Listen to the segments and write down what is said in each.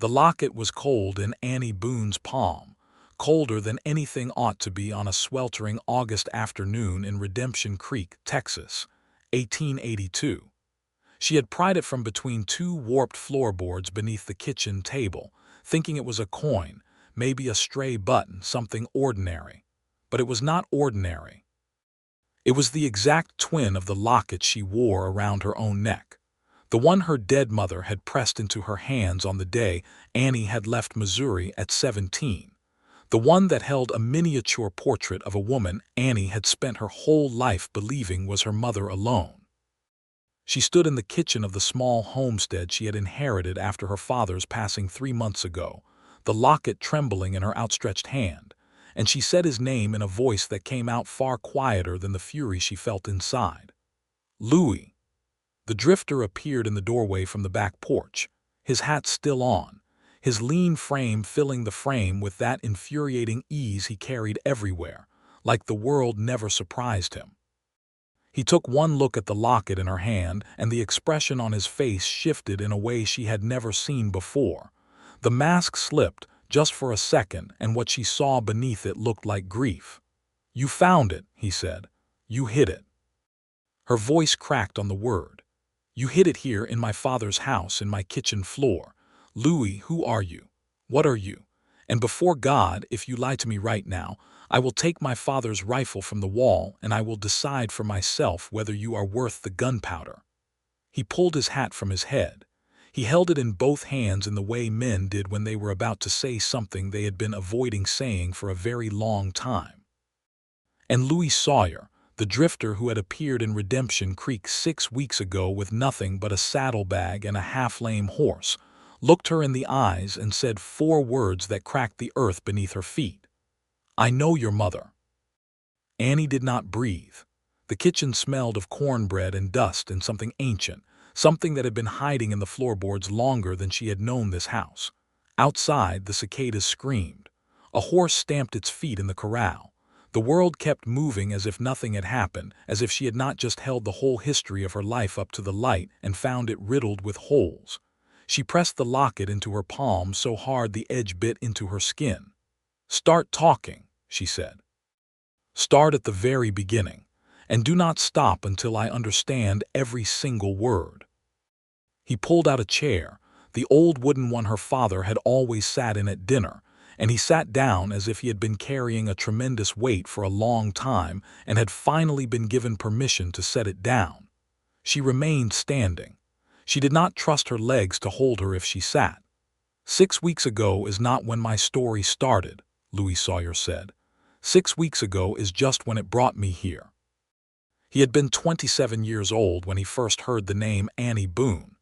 The locket was cold in Annie Boone's palm, colder than anything ought to be on a sweltering August afternoon in Redemption Creek, Texas, 1882. She had pried it from between two warped floorboards beneath the kitchen table, thinking it was a coin, maybe a stray button, something ordinary. But it was not ordinary. It was the exact twin of the locket she wore around her own neck, the one her dead mother had pressed into her hands on the day Annie had left Missouri at 17, the one that held a miniature portrait of a woman Annie had spent her whole life believing was her mother alone. She stood in the kitchen of the small homestead she had inherited after her father's passing 3 months ago, the locket trembling in her outstretched hand, and she said his name in a voice that came out far quieter than the fury she felt inside. Louis. The drifter appeared in the doorway from the back porch, his hat still on, his lean frame filling the frame with that infuriating ease he carried everywhere, like the world never surprised him. He took one look at the locket in her hand, and the expression on his face shifted in a way she had never seen before. The mask slipped, just for a second, and what she saw beneath it looked like grief. "You found it," he said. "You hid it." Her voice cracked on the word. "You hid it here in my father's house, in my kitchen floor. Louis, who are you? What are you? And before God, if you lie to me right now, I will take my father's rifle from the wall and I will decide for myself whether you are worth the gunpowder." He pulled his hat from his head. He held it in both hands in the way men did when they were about to say something they had been avoiding saying for a very long time. And Louis Sawyer, the drifter who had appeared in Redemption Creek 6 weeks ago with nothing but a saddlebag and a half-lame horse, looked her in the eyes and said 4 words that cracked the earth beneath her feet. "I know your mother." Annie did not breathe. The kitchen smelled of cornbread and dust and something ancient, something that had been hiding in the floorboards longer than she had known this house. Outside, the cicadas screamed. A horse stamped its feet in the corral. The world kept moving as if nothing had happened, as if she had not just held the whole history of her life up to the light and found it riddled with holes. She pressed the locket into her palm so hard the edge bit into her skin. "Start talking," she said. "Start at the very beginning, and do not stop until I understand every single word." He pulled out a chair, the old wooden one her father had always sat in at dinner, and he sat down as if he had been carrying a tremendous weight for a long time and had finally been given permission to set it down. She remained standing. She did not trust her legs to hold her if she sat. "6 weeks ago is not when my story started," Louis Sawyer said. "6 weeks ago is just when it brought me here." He had been 27 years old when he first heard the name Annie Boone,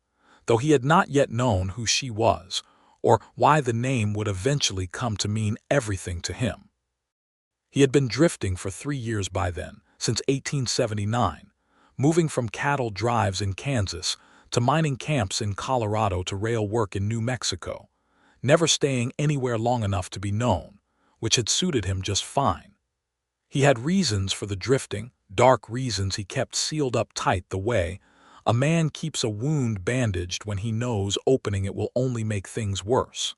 though he had not yet known who she was, or why the name would eventually come to mean everything to him. He had been drifting for 3 years by then, since 1879, moving from cattle drives in Kansas to mining camps in Colorado to rail work in New Mexico, never staying anywhere long enough to be known, which had suited him just fine. He had reasons for the drifting, dark reasons he kept sealed up tight the way a man keeps a wound bandaged when he knows opening it will only make things worse.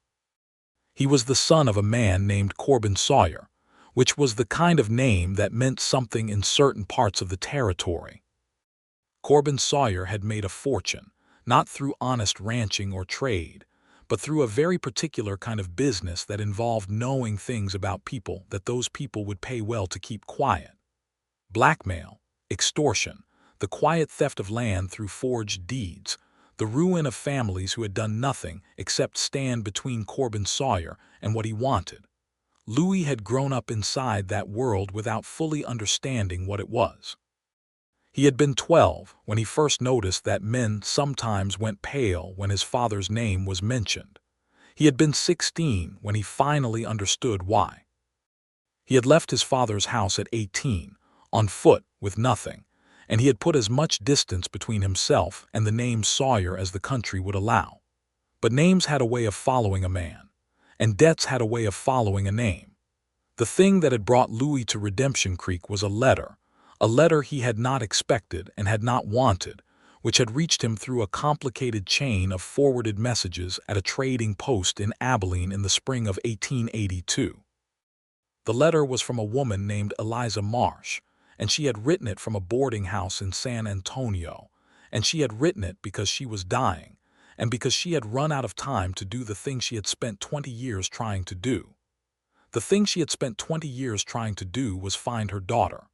He was the son of a man named Corbin Sawyer, which was the kind of name that meant something in certain parts of the territory. Corbin Sawyer had made a fortune, not through honest ranching or trade, but through a very particular kind of business that involved knowing things about people that those people would pay well to keep quiet. Blackmail, extortion, the quiet theft of land through forged deeds, the ruin of families who had done nothing except stand between Corbin Sawyer and what he wanted. Louis had grown up inside that world without fully understanding what it was. He had been 12 when he first noticed that men sometimes went pale when his father's name was mentioned. He had been 16 when he finally understood why. He had left his father's house at 18, on foot, with nothing, and he had put as much distance between himself and the name Sawyer as the country would allow. But names had a way of following a man, and debts had a way of following a name. The thing that had brought Louis to Redemption Creek was a letter he had not expected and had not wanted, which had reached him through a complicated chain of forwarded messages at a trading post in Abilene in the spring of 1882. The letter was from a woman named Eliza Marsh, and she had written it from a boarding house in San Antonio, and she had written it because she was dying, and because she had run out of time to do the thing she had spent 20 years trying to do. The thing she had spent 20 years trying to do was find her daughter.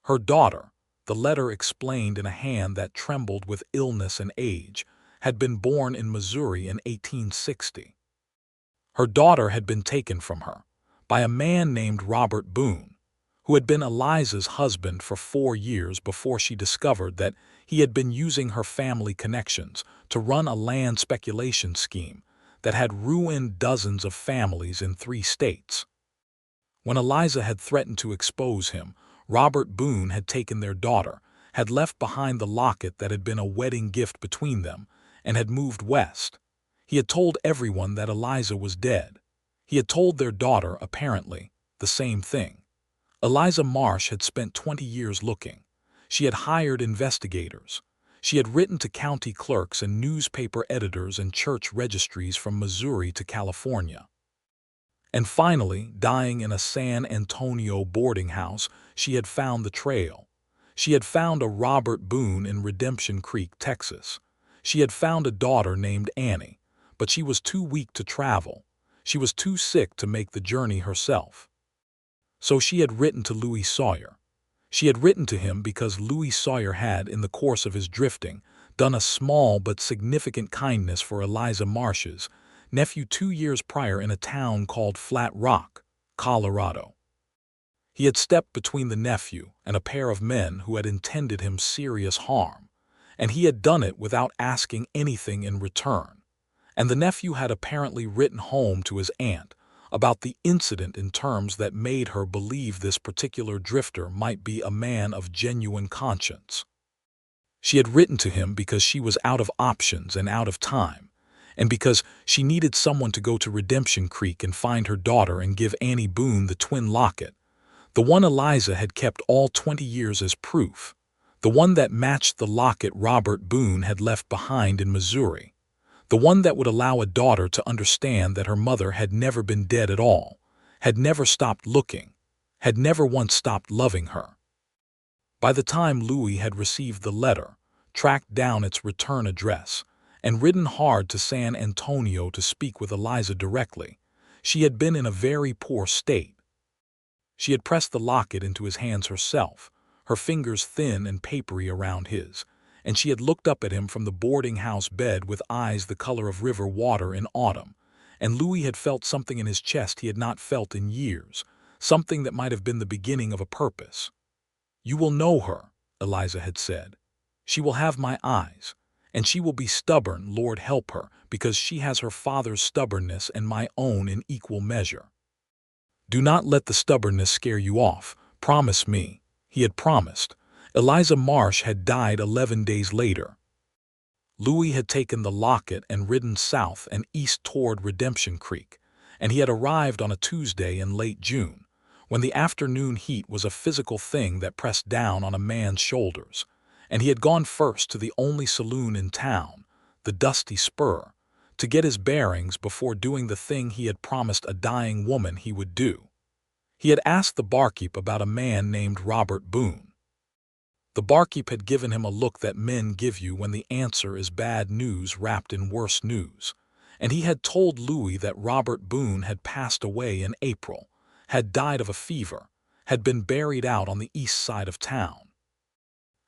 Her daughter, the letter explained in a hand that trembled with illness and age, had been born in Missouri in 1860. Her daughter had been taken from her by a man named Robert Boone, who had been Eliza's husband for 4 years before she discovered that he had been using her family connections to run a land speculation scheme that had ruined dozens of families in 3 states. When Eliza had threatened to expose him, Robert Boone had taken their daughter, had left behind the locket that had been a wedding gift between them, and had moved west. He had told everyone that Eliza was dead. He had told their daughter, apparently, the same thing. Eliza Marsh had spent 20 years looking. She had hired investigators. She had written to county clerks and newspaper editors and church registries from Missouri to California. And finally, dying in a San Antonio boarding house, she had found the trail. She had found a Robert Boone in Redemption Creek, Texas. She had found a daughter named Annie, but she was too weak to travel. She was too sick to make the journey herself. So she had written to Louis Sawyer. She had written to him because Louis Sawyer had, in the course of his drifting, done a small but significant kindness for Eliza Marsh's nephew 2 years prior in a town called Flat Rock, Colorado. He had stepped between the nephew and a pair of men who had intended him serious harm, and he had done it without asking anything in return. And the nephew had apparently written home to his aunt about the incident in terms that made her believe this particular drifter might be a man of genuine conscience. She had written to him because she was out of options and out of time, and because she needed someone to go to Redemption Creek and find her daughter and give Annie Boone the twin locket, the one Eliza had kept all 20 years as proof, the one that matched the locket Robert Boone had left behind in Missouri, the one that would allow a daughter to understand that her mother had never been dead at all, had never stopped looking, had never once stopped loving her. By the time Louis had received the letter, tracked down its return address, and ridden hard to San Antonio to speak with Eliza directly, she had been in a very poor state. She had pressed the locket into his hands herself, her fingers thin and papery around his, and she had looked up at him from the boarding house bed with eyes the color of river water in autumn, and Louis had felt something in his chest he had not felt in years, something that might have been the beginning of a purpose. "You will know her," Eliza had said. "She will have my eyes, and she will be stubborn, Lord help her, because she has her father's stubbornness and my own in equal measure. Do not let the stubbornness scare you off. Promise me." He had promised. Eliza Marsh had died 11 days later. Louis had taken the locket and ridden south and east toward Redemption Creek, and he had arrived on a Tuesday in late June, when the afternoon heat was a physical thing that pressed down on a man's shoulders, and he had gone first to the only saloon in town, the Dusty Spur, to get his bearings before doing the thing he had promised a dying woman he would do. He had asked the barkeep about a man named Robert Boone. The barkeep had given him a look that men give you when the answer is bad news wrapped in worse news, and he had told Louis that Robert Boone had passed away in April, had died of a fever, had been buried out on the east side of town,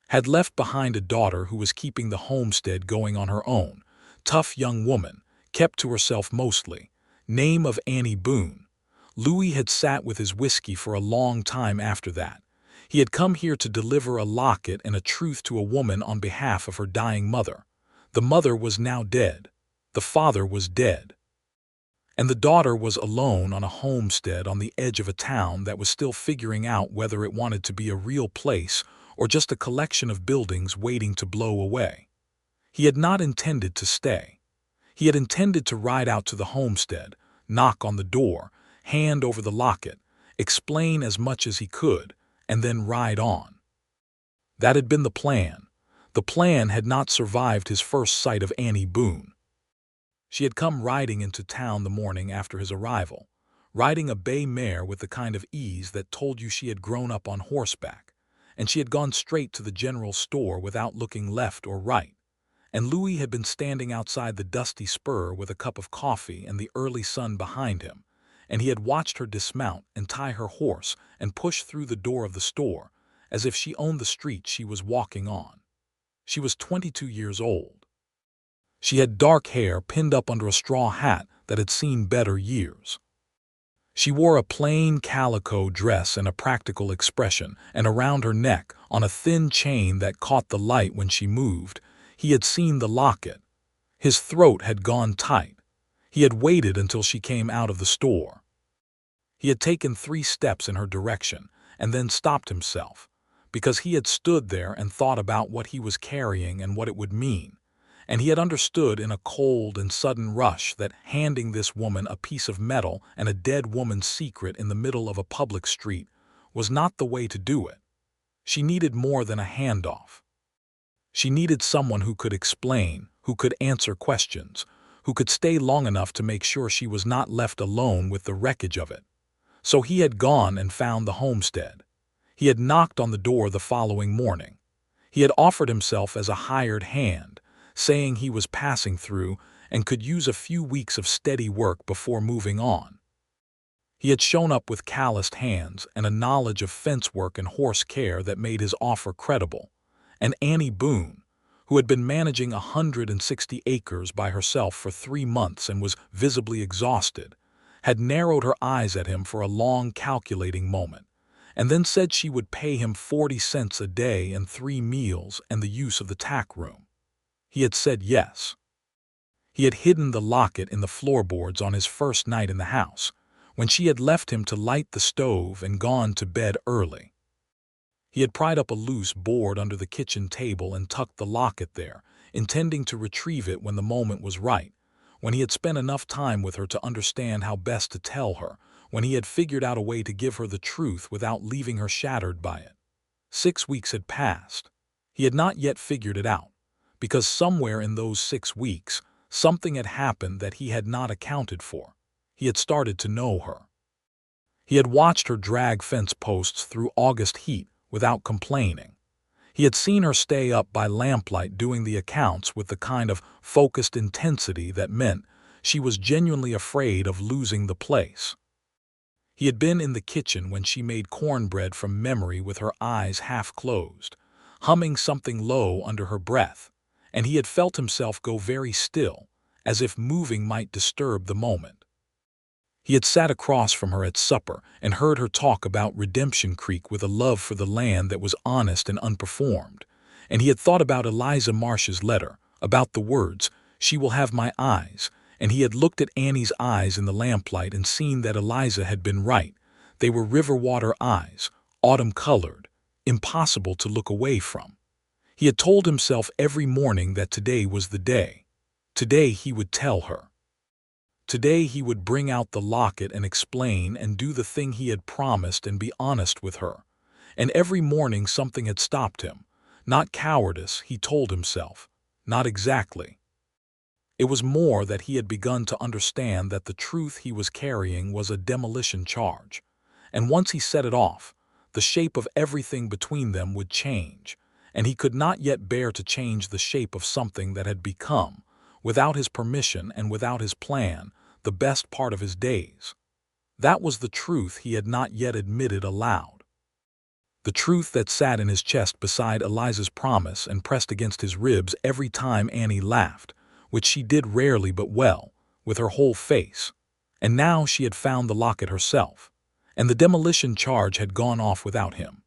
had left behind a daughter who was keeping the homestead going on her own, tough young woman, kept to herself mostly, name of Annie Boone. Louis had sat with his whiskey for a long time after that. He had come here to deliver a locket and a truth to a woman on behalf of her dying mother. The mother was now dead. The father was dead. And the daughter was alone on a homestead on the edge of a town that was still figuring out whether it wanted to be a real place or just a collection of buildings waiting to blow away. He had not intended to stay. He had intended to ride out to the homestead, knock on the door, hand over the locket, explain as much as he could, and then ride on. That had been the plan. The plan had not survived his first sight of Annie Boone. She had come riding into town the morning after his arrival, riding a bay mare with the kind of ease that told you she had grown up on horseback, and she had gone straight to the general store without looking left or right. And Louis had been standing outside the dusty spur with a cup of coffee and the early sun behind him, and he had watched her dismount and tie her horse and push through the door of the store, as if she owned the street she was walking on. She was 22 years old. She had dark hair pinned up under a straw hat that had seen better years. She wore a plain calico dress and a practical expression, and around her neck, on a thin chain that caught the light when she moved, he had seen the locket. His throat had gone tight. He had waited until she came out of the store. He had taken 3 steps in her direction and then stopped himself, because he had stood there and thought about what he was carrying and what it would mean. And he had understood in a cold and sudden rush that handing this woman a piece of metal and a dead woman's secret in the middle of a public street was not the way to do it. She needed more than a handoff. She needed someone who could explain, who could answer questions, who could stay long enough to make sure she was not left alone with the wreckage of it. So he had gone and found the homestead. He had knocked on the door the following morning. He had offered himself as a hired hand, saying he was passing through and could use a few weeks of steady work before moving on. He had shown up with calloused hands and a knowledge of fence work and horse care that made his offer credible. And Annie Boone, who had been managing 160 acres by herself for 3 months and was visibly exhausted, had narrowed her eyes at him for a long calculating moment, and then said she would pay him 40 cents a day and 3 meals and the use of the tack room. He had said yes. He had hidden the locket in the floorboards on his first night in the house, when she had left him to light the stove and gone to bed early. He had pried up a loose board under the kitchen table and tucked the locket there, intending to retrieve it when the moment was right, when he had spent enough time with her to understand how best to tell her, when he had figured out a way to give her the truth without leaving her shattered by it. 6 weeks had passed. He had not yet figured it out, because somewhere in those 6 weeks, something had happened that he had not accounted for. He had started to know her. He had watched her drag fence posts through August heat without complaining. He had seen her stay up by lamplight doing the accounts with the kind of focused intensity that meant she was genuinely afraid of losing the place. He had been in the kitchen when she made cornbread from memory with her eyes half closed, humming something low under her breath, and he had felt himself go very still, as if moving might disturb the moment. He had sat across from her at supper and heard her talk about Redemption Creek with a love for the land that was honest and unperformed, and he had thought about Eliza Marsh's letter, about the words, "She will have my eyes," and he had looked at Annie's eyes in the lamplight and seen that Eliza had been right. They were river water eyes, autumn-colored, impossible to look away from. He had told himself every morning that today was the day. Today he would tell her. Today he would bring out the locket and explain and do the thing he had promised and be honest with her. And every morning something had stopped him. Not cowardice, he told himself. Not exactly. It was more that he had begun to understand that the truth he was carrying was a demolition charge. And once he set it off, the shape of everything between them would change, and he could not yet bear to change the shape of something that had become, without his permission and without his plan, the best part of his days. That was the truth he had not yet admitted aloud. The truth that sat in his chest beside Eliza's promise and pressed against his ribs every time Annie laughed, which she did rarely but well, with her whole face. And now she had found the locket herself, and the demolition charge had gone off without him.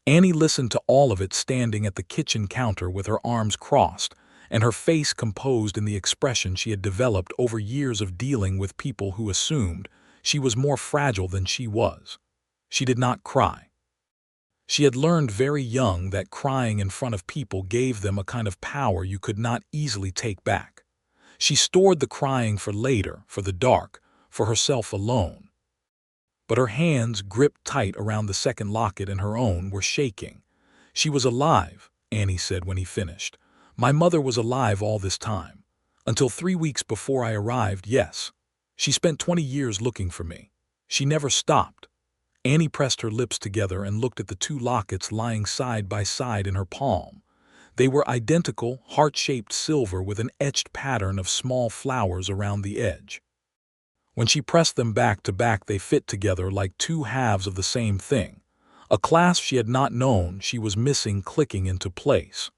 Annie listened to all of it standing at the kitchen counter with her arms crossed, and her face composed in the expression she had developed over years of dealing with people who assumed she was more fragile than she was. She did not cry. She had learned very young that crying in front of people gave them a kind of power you could not easily take back. She stored the crying for later, for the dark, for herself alone. But her hands, gripped tight around the second locket in her own, were shaking. She was alive, Annie said when he finished. "My mother was alive all this time. Until 3 weeks before I arrived, yes. She spent 20 years looking for me. She never stopped." Annie pressed her lips together and looked at the two lockets lying side by side in her palm. They were identical, heart-shaped silver with an etched pattern of small flowers around the edge. When she pressed them back to back, they fit together like two halves of the same thing. A clasp she had not known she was missing clicking into place.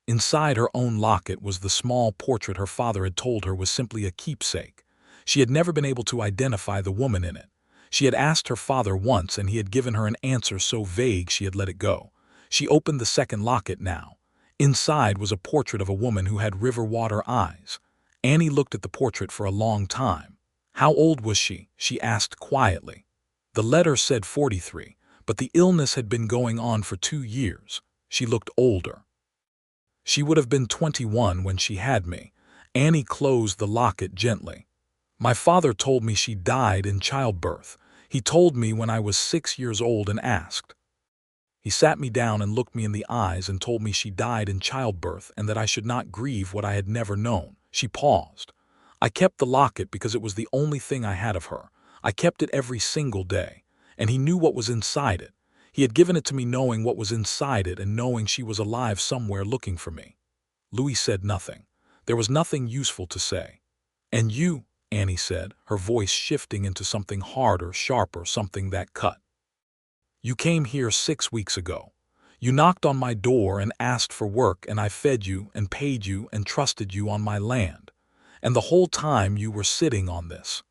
Inside her own locket was the small portrait her father had told her was simply a keepsake. She had never been able to identify the woman in it. She had asked her father once, and he had given her an answer so vague she had let it go. She opened the second locket now. Inside was a portrait of a woman who had river water eyes. Annie looked at the portrait for a long time. How old was she? She asked quietly. The letter said 43, but the illness had been going on for 2 years. She looked older. She would have been 21 when she had me. Annie closed the locket gently. My father told me she died in childbirth. He told me when I was 6 years old and asked. He sat me down and looked me in the eyes and told me she died in childbirth and that I should not grieve what I had never known. She paused. I kept the locket because it was the only thing I had of her. I kept it every single day. And he knew what was inside it. He had given it to me knowing what was inside it and knowing she was alive somewhere looking for me. Louis said nothing. There was nothing useful to say. "And you," Annie said, her voice shifting into something harder, sharper, something that cut. "You came here 6 weeks ago. You knocked on my door and asked for work, and I fed you and paid you and trusted you on my land. And the whole time you were sitting on this."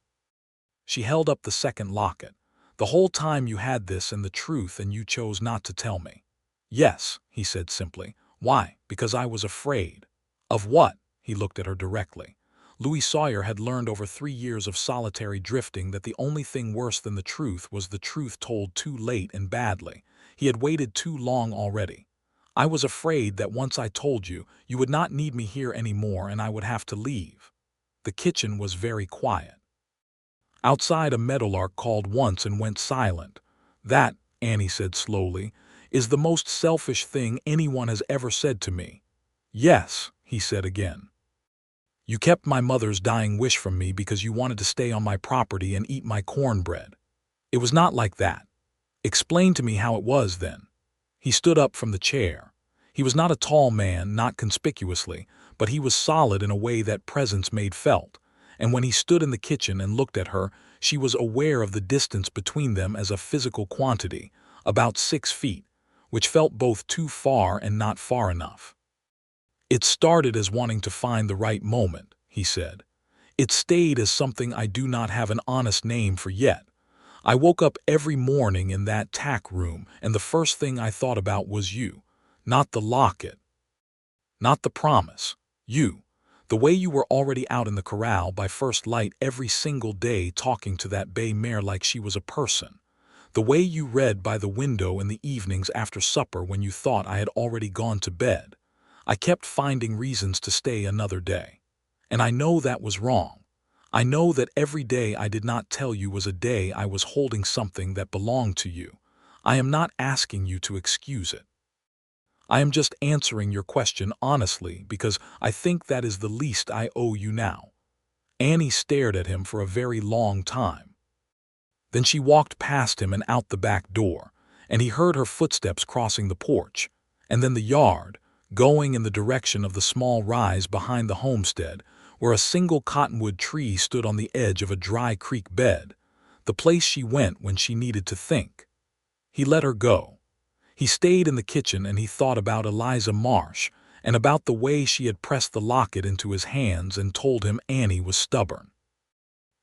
She held up the second locket. "The whole time you had this and the truth, and you chose not to tell me." "Yes," he said simply. "Why?" "Because I was afraid." "Of what?" He looked at her directly. Louis Sawyer had learned over 3 years of solitary drifting that the only thing worse than the truth was the truth told too late and badly. He had waited too long already. "I was afraid that once I told you, you would not need me here anymore and I would have to leave." The kitchen was very quiet. Outside, a meadowlark called once and went silent. "That," Annie said slowly, "is the most selfish thing anyone has ever said to me." "Yes," he said again. "You kept my mother's dying wish from me because you wanted to stay on my property and eat my cornbread. It was not like that. Explain to me how it was then." He stood up from the chair. He was not a tall man, not conspicuously, but he was solid in a way that presence made felt. And when he stood in the kitchen and looked at her, she was aware of the distance between them as a physical quantity, about 6 feet, which felt both too far and not far enough. "It started as wanting to find the right moment," he said. "It stayed as something I do not have an honest name for yet. I woke up every morning in that tack room, and the first thing I thought about was you. Not the locket. Not the promise. You. The way you were already out in the corral by first light every single day talking to that bay mare like she was a person. The way you read by the window in the evenings after supper when you thought I had already gone to bed. I kept finding reasons to stay another day. And I know that was wrong. I know that every day I did not tell you was a day I was holding something that belonged to you. I am not asking you to excuse it. I am just answering your question honestly because I think that is the least I owe you now." Annie stared at him for a very long time. Then she walked past him and out the back door, and he heard her footsteps crossing the porch, and then the yard, going in the direction of the small rise behind the homestead, where a single cottonwood tree stood on the edge of a dry creek bed, the place she went when she needed to think. He let her go. He stayed in the kitchen and he thought about Eliza Marsh and about the way she had pressed the locket into his hands and told him Annie was stubborn.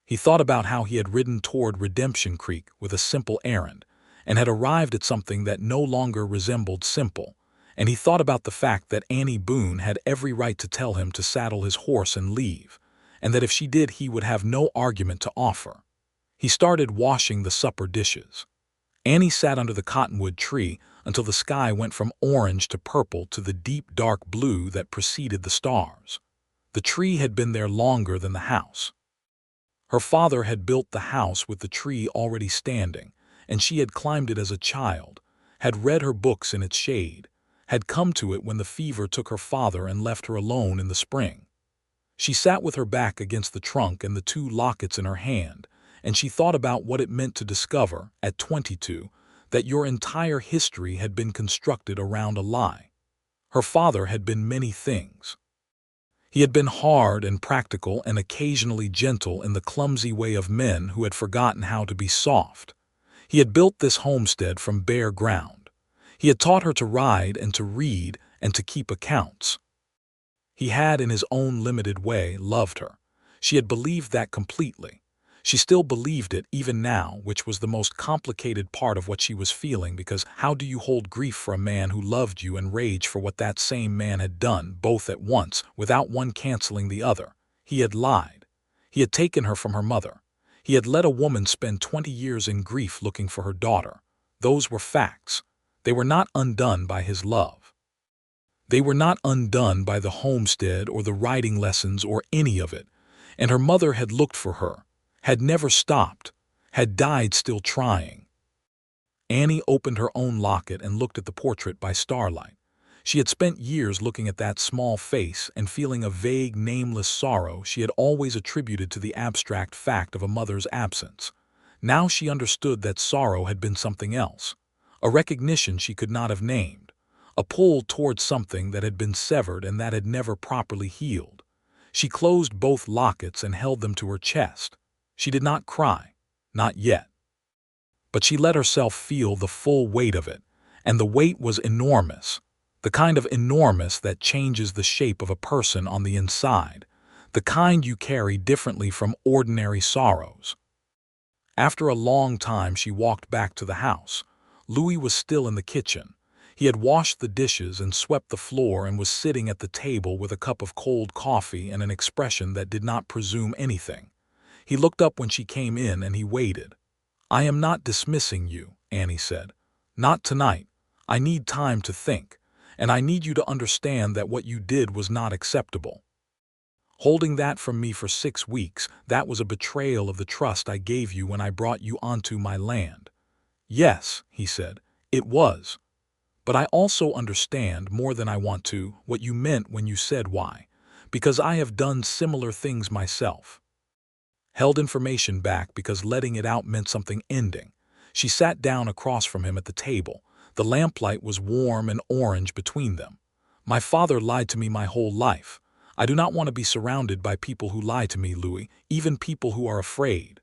He thought about how he had ridden toward Redemption Creek with a simple errand and had arrived at something that no longer resembled simple, and he thought about the fact that Annie Boone had every right to tell him to saddle his horse and leave, and that if she did he would have no argument to offer. He started washing the supper dishes. Annie sat under the cottonwood tree until the sky went from orange to purple to the deep dark blue that preceded the stars. The tree had been there longer than the house. Her father had built the house with the tree already standing, and she had climbed it as a child, had read her books in its shade, had come to it when the fever took her father and left her alone in the spring. She sat with her back against the trunk and the two lockets in her hand, and she thought about what it meant to discover, at 22, that your entire history had been constructed around a lie. Her father had been many things. He had been hard and practical and occasionally gentle in the clumsy way of men who had forgotten how to be soft. He had built this homestead from bare ground. He had taught her to ride and to read and to keep accounts. He had, in his own limited way, loved her. She had believed that completely. She still believed it even now, which was the most complicated part of what she was feeling, because how do you hold grief for a man who loved you and rage for what that same man had done, both at once, without one canceling the other? He had lied. He had taken her from her mother. He had let a woman spend 20 years in grief looking for her daughter. Those were facts. They were not undone by his love. They were not undone by the homestead or the riding lessons or any of it, and her mother had looked for her, had never stopped, had died still trying. Annie opened her own locket and looked at the portrait by starlight. She had spent years looking at that small face and feeling a vague, nameless sorrow she had always attributed to the abstract fact of a mother's absence. Now she understood that sorrow had been something else, a recognition she could not have named, a pull towards something that had been severed and that had never properly healed. She closed both lockets and held them to her chest. She did not cry, not yet. But she let herself feel the full weight of it, and the weight was enormous, the kind of enormous that changes the shape of a person on the inside, the kind you carry differently from ordinary sorrows. After a long time she walked back to the house. Louis was still in the kitchen. He had washed the dishes and swept the floor and was sitting at the table with a cup of cold coffee and an expression that did not presume anything. He looked up when she came in and he waited. "I am not dismissing you," Annie said. "Not tonight. I need time to think, and I need you to understand that what you did was not acceptable. Holding that from me for 6 weeks, that was a betrayal of the trust I gave you when I brought you onto my land." "Yes," he said, "it was. But I also understand, more than I want to, what you meant when you said why, because I have done similar things myself." Held information back because letting it out meant something ending. She sat down across from him at the table. The lamplight was warm and orange between them. "My father lied to me my whole life. I do not want to be surrounded by people who lie to me, Louis, even people who are afraid."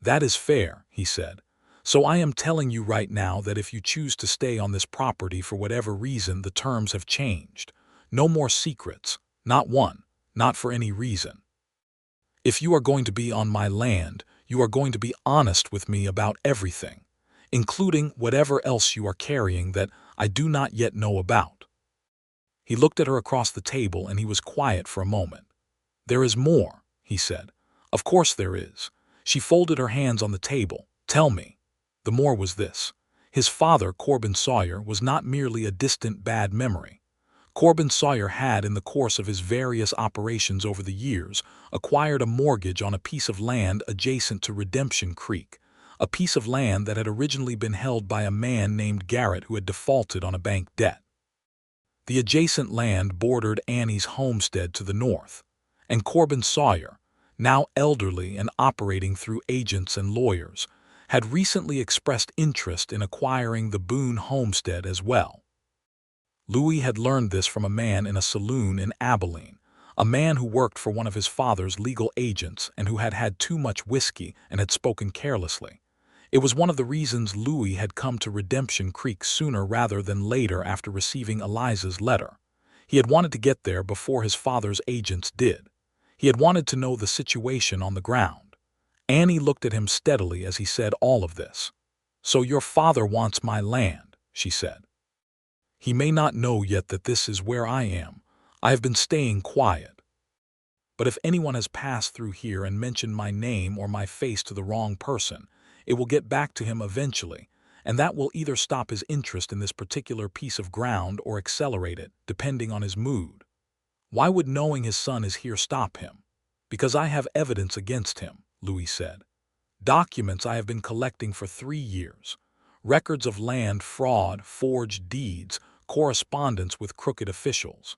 "That is fair," he said. "So I am telling you right now that if you choose to stay on this property for whatever reason, the terms have changed. No more secrets, not one, not for any reason. If you are going to be on my land, you are going to be honest with me about everything, including whatever else you are carrying that I do not yet know about." He looked at her across the table and he was quiet for a moment. "There is more," he said. "Of course there is." She folded her hands on the table. "Tell me." The more was this. His father, Corbin Sawyer, was not merely a distant bad memory. Corbin Sawyer had, in the course of his various operations over the years, acquired a mortgage on a piece of land adjacent to Redemption Creek, a piece of land that had originally been held by a man named Garrett who had defaulted on a bank debt. The adjacent land bordered Annie's homestead to the north, and Corbin Sawyer, now elderly and operating through agents and lawyers, had recently expressed interest in acquiring the Boone homestead as well. Louis had learned this from a man in a saloon in Abilene, a man who worked for one of his father's legal agents and who had had too much whiskey and had spoken carelessly. It was one of the reasons Louis had come to Redemption Creek sooner rather than later after receiving Eliza's letter. He had wanted to get there before his father's agents did. He had wanted to know the situation on the ground. Annie looked at him steadily as he said all of this. "So your father wants my land," she said. "He may not know yet that this is where I am. I have been staying quiet. But if anyone has passed through here and mentioned my name or my face to the wrong person, it will get back to him eventually, and that will either stop his interest in this particular piece of ground or accelerate it, depending on his mood. Why would knowing his son is here stop him? Because I have evidence against him," Louis said. "Documents I have been collecting for 3 years. Records of land fraud, forged deeds, correspondence with crooked officials.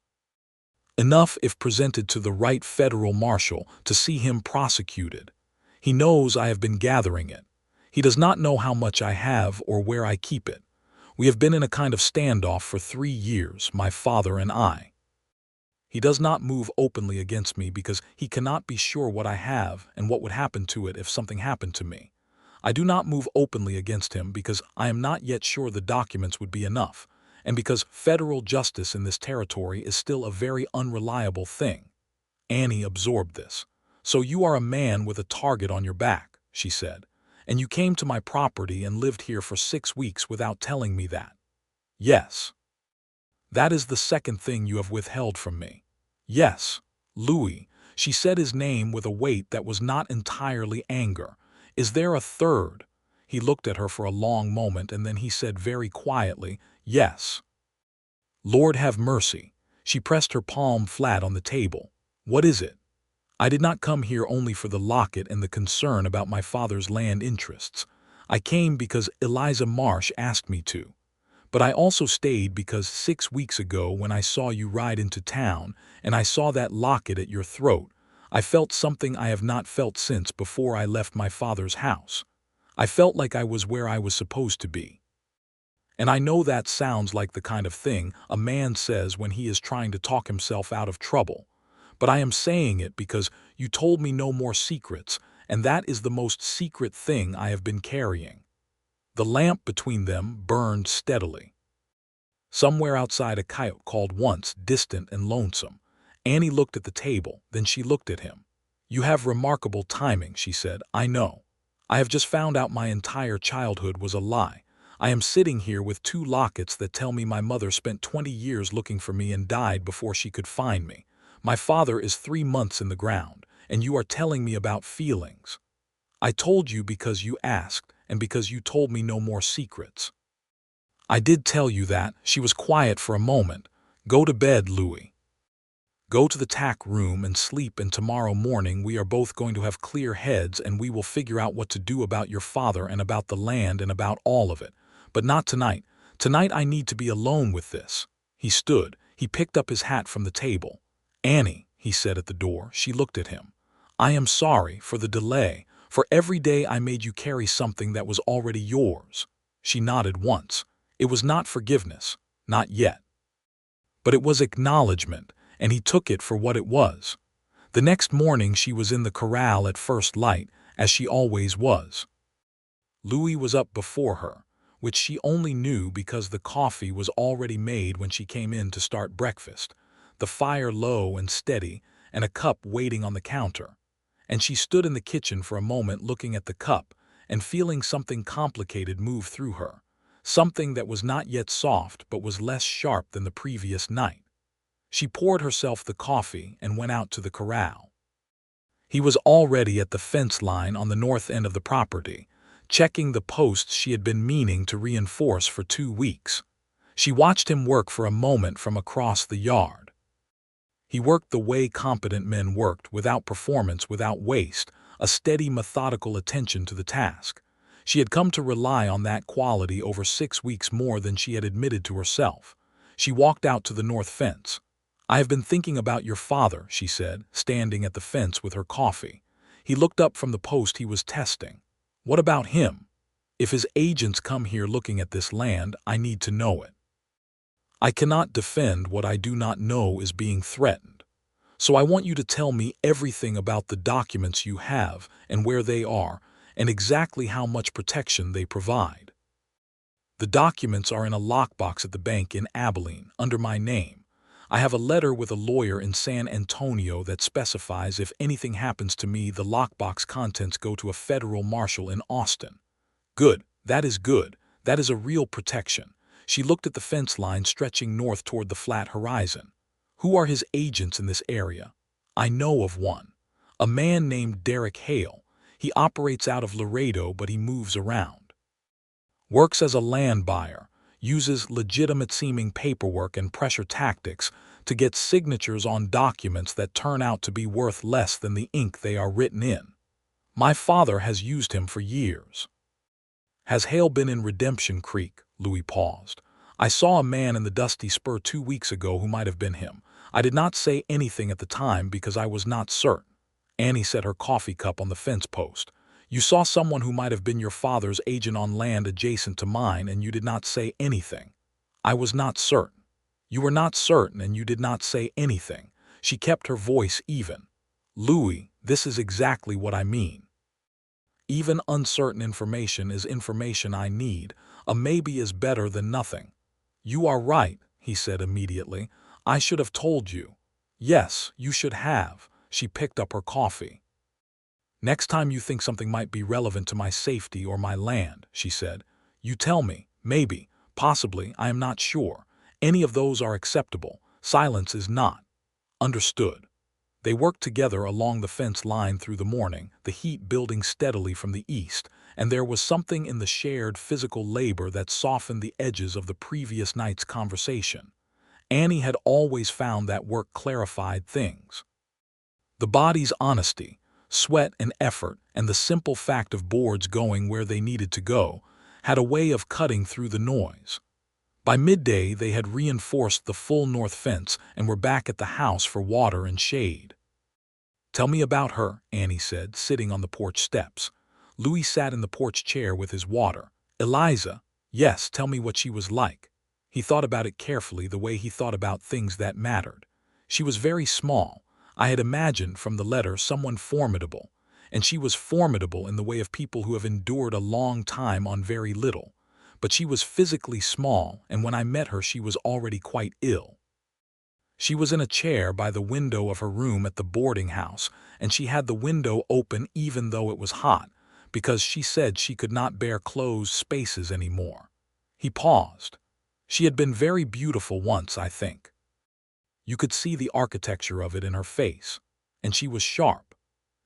Enough, if presented to the right federal marshal, to see him prosecuted. He knows I have been gathering it. He does not know how much I have or where I keep it. We have been in a kind of standoff for 3 years, my father and I. He does not move openly against me because he cannot be sure what I have and what would happen to it if something happened to me. I do not move openly against him because I am not yet sure the documents would be enough, and because federal justice in this territory is still a very unreliable thing. Annie absorbed this. "So you are a man with a target on your back," she said, "and you came to my property and lived here for 6 weeks without telling me that." "Yes." "That is the second thing you have withheld from me." "Yes, Louis." She said his name with a weight that was not entirely anger. "Is there a third?" He looked at her for a long moment and then he said very quietly, "Yes." "Lord have mercy." She pressed her palm flat on the table. "What is it?" "I did not come here only for the locket and the concern about my father's land interests. I came because Eliza Marsh asked me to. But I also stayed because 6 weeks ago when I saw you ride into town and I saw that locket at your throat, I felt something I have not felt since before I left my father's house. I felt like I was where I was supposed to be. And I know that sounds like the kind of thing a man says when he is trying to talk himself out of trouble. But I am saying it because you told me no more secrets, and that is the most secret thing I have been carrying." The lamp between them burned steadily. Somewhere outside a coyote called once, distant and lonesome. Annie looked at the table, then she looked at him. "You have remarkable timing," she said. "I know. I have just found out my entire childhood was a lie. I am sitting here with 2 lockets that tell me my mother spent 20 years looking for me and died before she could find me. My father is 3 months in the ground, and you are telling me about feelings. I told you because you asked, and because you told me no more secrets." "I did tell you that." She was quiet for a moment. "Go to bed, Louis. Go to the tack room and sleep, and tomorrow morning we are both going to have clear heads and we will figure out what to do about your father and about the land and about all of it. But not tonight. Tonight I need to be alone with this." He stood. He picked up his hat from the table. "Annie," he said at the door. She looked at him. "I am sorry for the delay, for every day I made you carry something that was already yours." She nodded once. It was not forgiveness, not yet. But it was acknowledgment, and he took it for what it was. The next morning she was in the corral at first light, as she always was. Louis was up before her, which she only knew because the coffee was already made when she came in to start breakfast, the fire low and steady, and a cup waiting on the counter. And she stood in the kitchen for a moment looking at the cup and feeling something complicated move through her, something that was not yet soft but was less sharp than the previous night. She poured herself the coffee and went out to the corral. He was already at the fence line on the north end of the property, checking the posts she had been meaning to reinforce for 2 weeks. She watched him work for a moment from across the yard. He worked the way competent men worked, without performance, without waste, a steady, methodical attention to the task. She had come to rely on that quality over 6 weeks more than she had admitted to herself. She walked out to the north fence. "I have been thinking about your father," she said, standing at the fence with her coffee. He looked up from the post he was testing. "What about him? If his agents come here looking at this land, I need to know it. I cannot defend what I do not know is being threatened. So I want you to tell me everything about the documents you have and where they are and exactly how much protection they provide." "The documents are in a lockbox at the bank in Abilene, under my name. I have a letter with a lawyer in San Antonio that specifies if anything happens to me, the lockbox contents go to a federal marshal in Austin." "Good. That is good. That is a real protection." She looked at the fence line stretching north toward the flat horizon. "Who are his agents in this area?" "I know of one. A man named Derek Hale. He operates out of Laredo, but he moves around. Works as a land buyer. Uses legitimate-seeming paperwork and pressure tactics to get signatures on documents that turn out to be worth less than the ink they are written in. My father has used him for years." "Has Hale been in Redemption Creek?" Louis paused. I saw a man in the dusty spur 2 weeks ago who might have been him. I did not say anything at the time because I was not certain. Annie set her coffee cup on the fence post. You saw someone who might have been your father's agent on land adjacent to mine, and you did not say anything. I was not certain. You were not certain, and you did not say anything. She kept her voice even. Louis, this is exactly what I mean. Even uncertain information is information I need. A maybe is better than nothing. You are right, he said immediately. I should have told you. Yes, you should have. She picked up her coffee. Next time you think something might be relevant to my safety or my land, she said, you tell me. Maybe, possibly, I am not sure. Any of those are acceptable. Silence is not. Understood. They worked together along the fence line through the morning, the heat building steadily from the east, and there was something in the shared physical labor that softened the edges of the previous night's conversation. Annie had always found that work clarified things. The body's honesty, sweat and effort, and the simple fact of boards going where they needed to go, had a way of cutting through the noise. By midday, they had reinforced the full north fence and were back at the house for water and shade. Tell me about her, Annie said, sitting on the porch steps. Louis sat in the porch chair with his water. Eliza, yes, tell me what she was like. He thought about it carefully, the way he thought about things that mattered. She was very small. I had imagined from the letter someone formidable, and she was formidable in the way of people who have endured a long time on very little. But she was physically small, and when I met her she was already quite ill. She was in a chair by the window of her room at the boarding house, and she had the window open even though it was hot, because she said she could not bear closed spaces anymore. He paused. She had been very beautiful once, I think. You could see the architecture of it in her face, and she was sharp.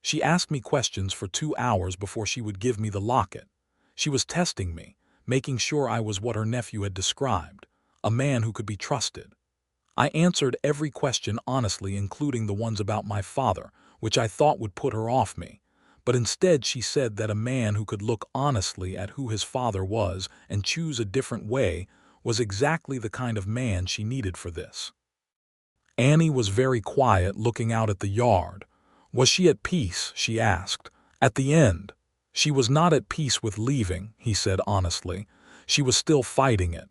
She asked me questions for 2 hours before she would give me the locket. She was testing me, making sure I was what her nephew had described, a man who could be trusted. I answered every question honestly, including the ones about my father, which I thought would put her off me. But instead she said that a man who could look honestly at who his father was and choose a different way was exactly the kind of man she needed for this. Annie was very quiet, looking out at the yard. Was she at peace? She asked. At the end. She was not at peace with leaving, he said honestly. She was still fighting it.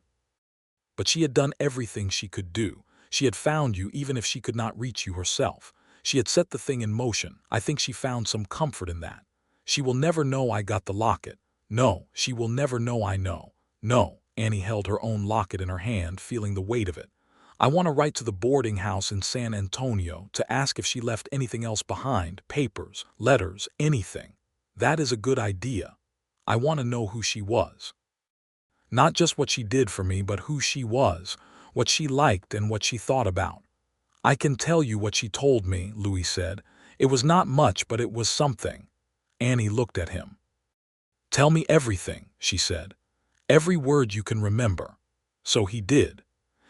But she had done everything she could do. She had found you even if she could not reach you herself. She had set the thing in motion. I think she found some comfort in that. She will never know I got the locket. No, she will never know I know. No, Annie held her own locket in her hand, feeling the weight of it. I want to write to the boarding house in San Antonio to ask if she left anything else behind, papers, letters, anything. That is a good idea. I want to know who she was. Not just what she did for me, but who she was, what she liked and what she thought about. I can tell you what she told me, Louis said. It was not much, but it was something. Annie looked at him. Tell me everything, she said. Every word you can remember. So he did.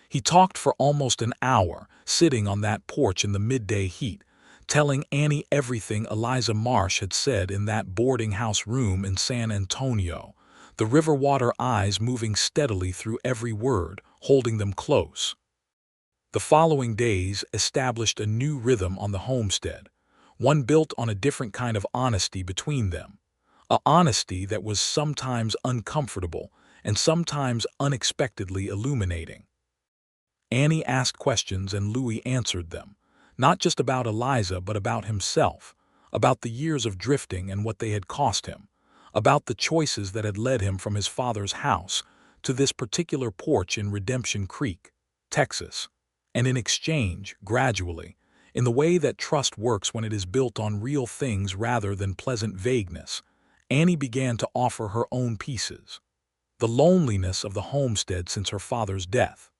He talked for almost an hour, sitting on that porch in the midday heat, telling Annie everything Eliza Marsh had said in that boarding house room in San Antonio, the river water eyes moving steadily through every word, holding them close. The following days established a new rhythm on the homestead, one built on a different kind of honesty between them, a honesty that was sometimes uncomfortable and sometimes unexpectedly illuminating. Annie asked questions and Louis answered them, not just about Eliza but about himself, about the years of drifting and what they had cost him, about the choices that had led him from his father's house to this particular porch in Redemption Creek, Texas. And in exchange, gradually, in the way that trust works when it is built on real things rather than pleasant vagueness, Annie began to offer her own pieces. The loneliness of the homestead since her father's death.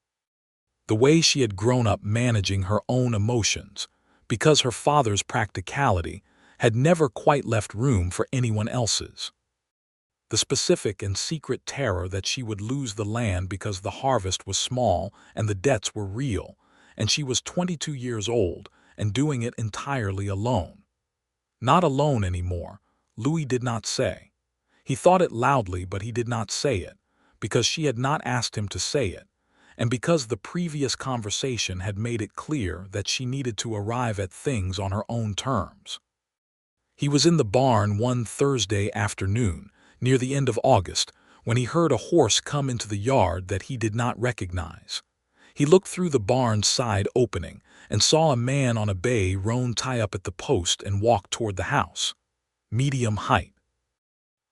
The way she had grown up managing her own emotions, because her father's practicality had never quite left room for anyone else's. The specific and secret terror that she would lose the land because the harvest was small and the debts were real, and she was 22 years old and doing it entirely alone. Not alone anymore, Louis did not say. He thought it loudly, but he did not say it, because she had not asked him to say it, and because the previous conversation had made it clear that she needed to arrive at things on her own terms. He was in the barn one Thursday afternoon, near the end of August, when he heard a horse come into the yard that he did not recognize. He looked through the barn's side opening and saw a man on a bay roan tie up at the post and walk toward the house. Medium height.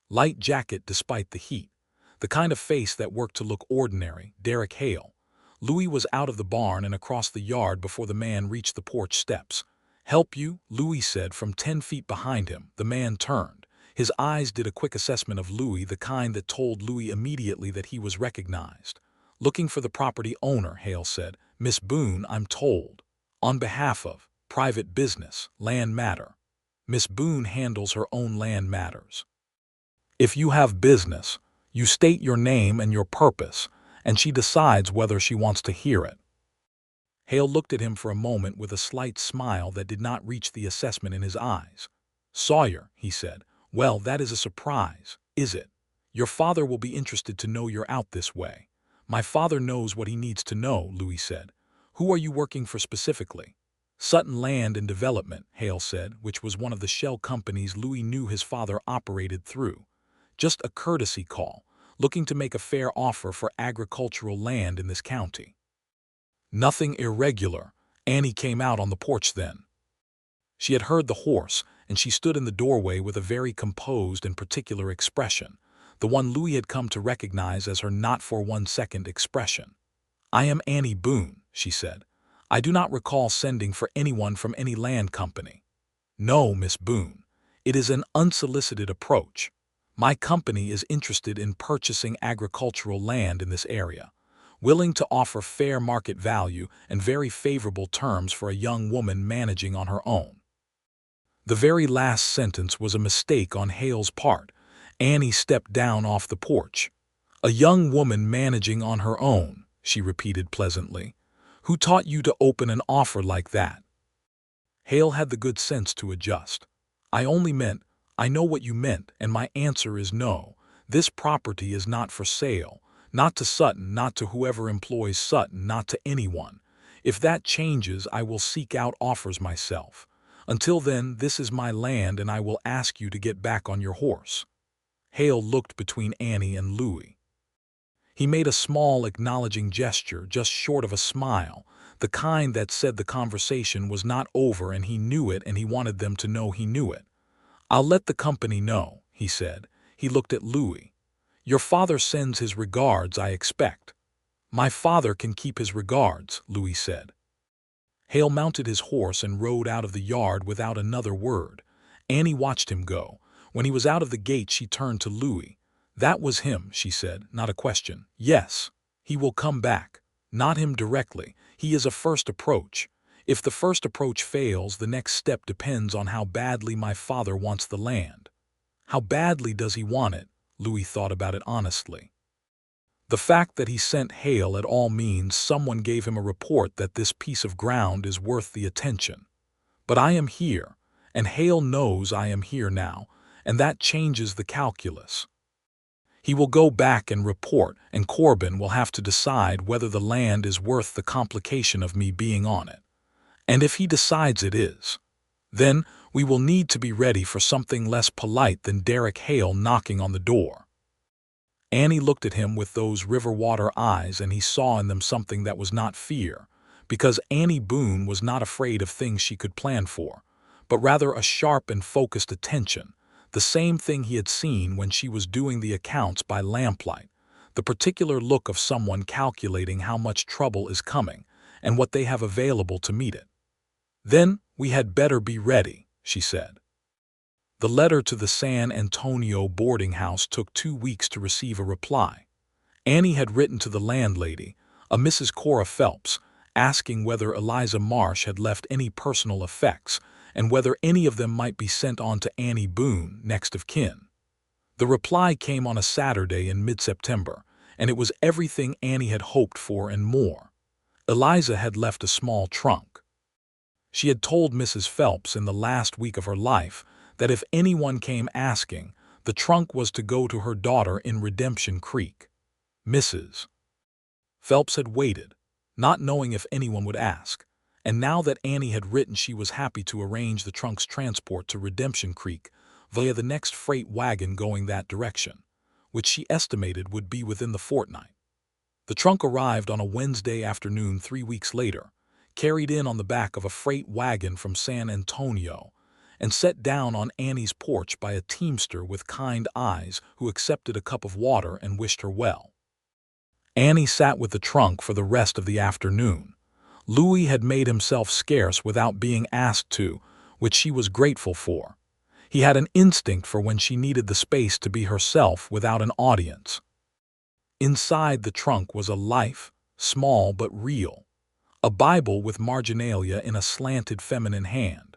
Light jacket despite the heat. The kind of face that worked to look ordinary, Derek Hale. Louis was out of the barn and across the yard before the man reached the porch steps. "Help you?" Louis said from 10 feet behind him. The man turned. His eyes did a quick assessment of Louis, the kind that told Louis immediately that he was recognized. "Looking for the property owner," Hale said. "Miss Boone, I'm told. On behalf of private business, land matter. Miss Boone handles her own land matters. If you have business, you state your name and your purpose, and she decides whether she wants to hear it." Hale looked at him for a moment with a slight smile that did not reach the assessment in his eyes. "Sawyer," he said. "Well, that is a surprise, is it? Your father will be interested to know you're out this way." "My father knows what he needs to know," Louis said. "Who are you working for specifically?" "Sutton Land and Development," Hale said, which was one of the shell companies Louis knew his father operated through. "Just a courtesy call, looking to make a fair offer for agricultural land in this county." Nothing irregular. Annie came out on the porch then. She had heard the horse, and she stood in the doorway with a very composed and particular expression, the one Louis had come to recognize as her not-for-one-second expression. "I am Annie Boone," she said. "I do not recall sending for anyone from any land company." "No, Miss Boone. It is an unsolicited approach. My company is interested in purchasing agricultural land in this area, willing to offer fair market value and very favorable terms for a young woman managing on her own." The very last sentence was a mistake on Hale's part. Annie stepped down off the porch. "A young woman managing on her own," she repeated pleasantly. "Who taught you to open an offer like that?" Hale had the good sense to adjust. "I only meant, I know what you meant, and my answer is no. This property is not for sale. Not to Sutton, not to whoever employs Sutton, not to anyone. If that changes, I will seek out offers myself. Until then, this is my land, and I will ask you to get back on your horse." Hale looked between Annie and Louis. He made a small acknowledging gesture, just short of a smile, the kind that said the conversation was not over and he knew it and he wanted them to know he knew it. "I'll let the company know," he said. He looked at Louis. "Your father sends his regards, I expect." "My father can keep his regards," Louis said. Hale mounted his horse and rode out of the yard without another word. Annie watched him go. When he was out of the gate, she turned to Louis. "That was him," she said, not a question. "Yes, he will come back. Not him directly. He is a first approach. If the first approach fails, the next step depends on how badly my father wants the land." "How badly does he want it?" Louis thought about it honestly. The fact that he sent Hale at all means someone gave him a report that this piece of ground is worth the attention. "But I am here, and Hale knows I am here now, and that changes the calculus. He will go back and report, and Corbin will have to decide whether the land is worth the complication of me being on it. And if he decides it is, then we will need to be ready for something less polite than Derek Hale knocking on the door." Annie looked at him with those river water eyes, and he saw in them something that was not fear, because Annie Boone was not afraid of things she could plan for, but rather a sharp and focused attention, the same thing he had seen when she was doing the accounts by lamplight, the particular look of someone calculating how much trouble is coming and what they have available to meet it. "Then we had better be ready," she said. The letter to the San Antonio boarding house took 2 weeks to receive a reply. Annie had written to the landlady, a Mrs. Cora Phelps, asking whether Eliza Marsh had left any personal effects and whether any of them might be sent on to Annie Boone, next of kin. The reply came on a Saturday in mid-September, and it was everything Annie had hoped for and more. Eliza had left a small trunk. She had told Mrs. Phelps in the last week of her life that if anyone came asking, the trunk was to go to her daughter in Redemption Creek. Mrs. Phelps had waited, not knowing if anyone would ask, and now that Annie had written, she was happy to arrange the trunk's transport to Redemption Creek via the next freight wagon going that direction, which she estimated would be within the fortnight. The trunk arrived on a Wednesday afternoon 3 weeks later, carried in on the back of a freight wagon from San Antonio, and set down on Annie's porch by a teamster with kind eyes who accepted a cup of water and wished her well. Annie sat with the trunk for the rest of the afternoon. Louis had made himself scarce without being asked to, which she was grateful for. He had an instinct for when she needed the space to be herself without an audience. Inside the trunk was a life, small but real. A Bible with marginalia in a slanted feminine hand.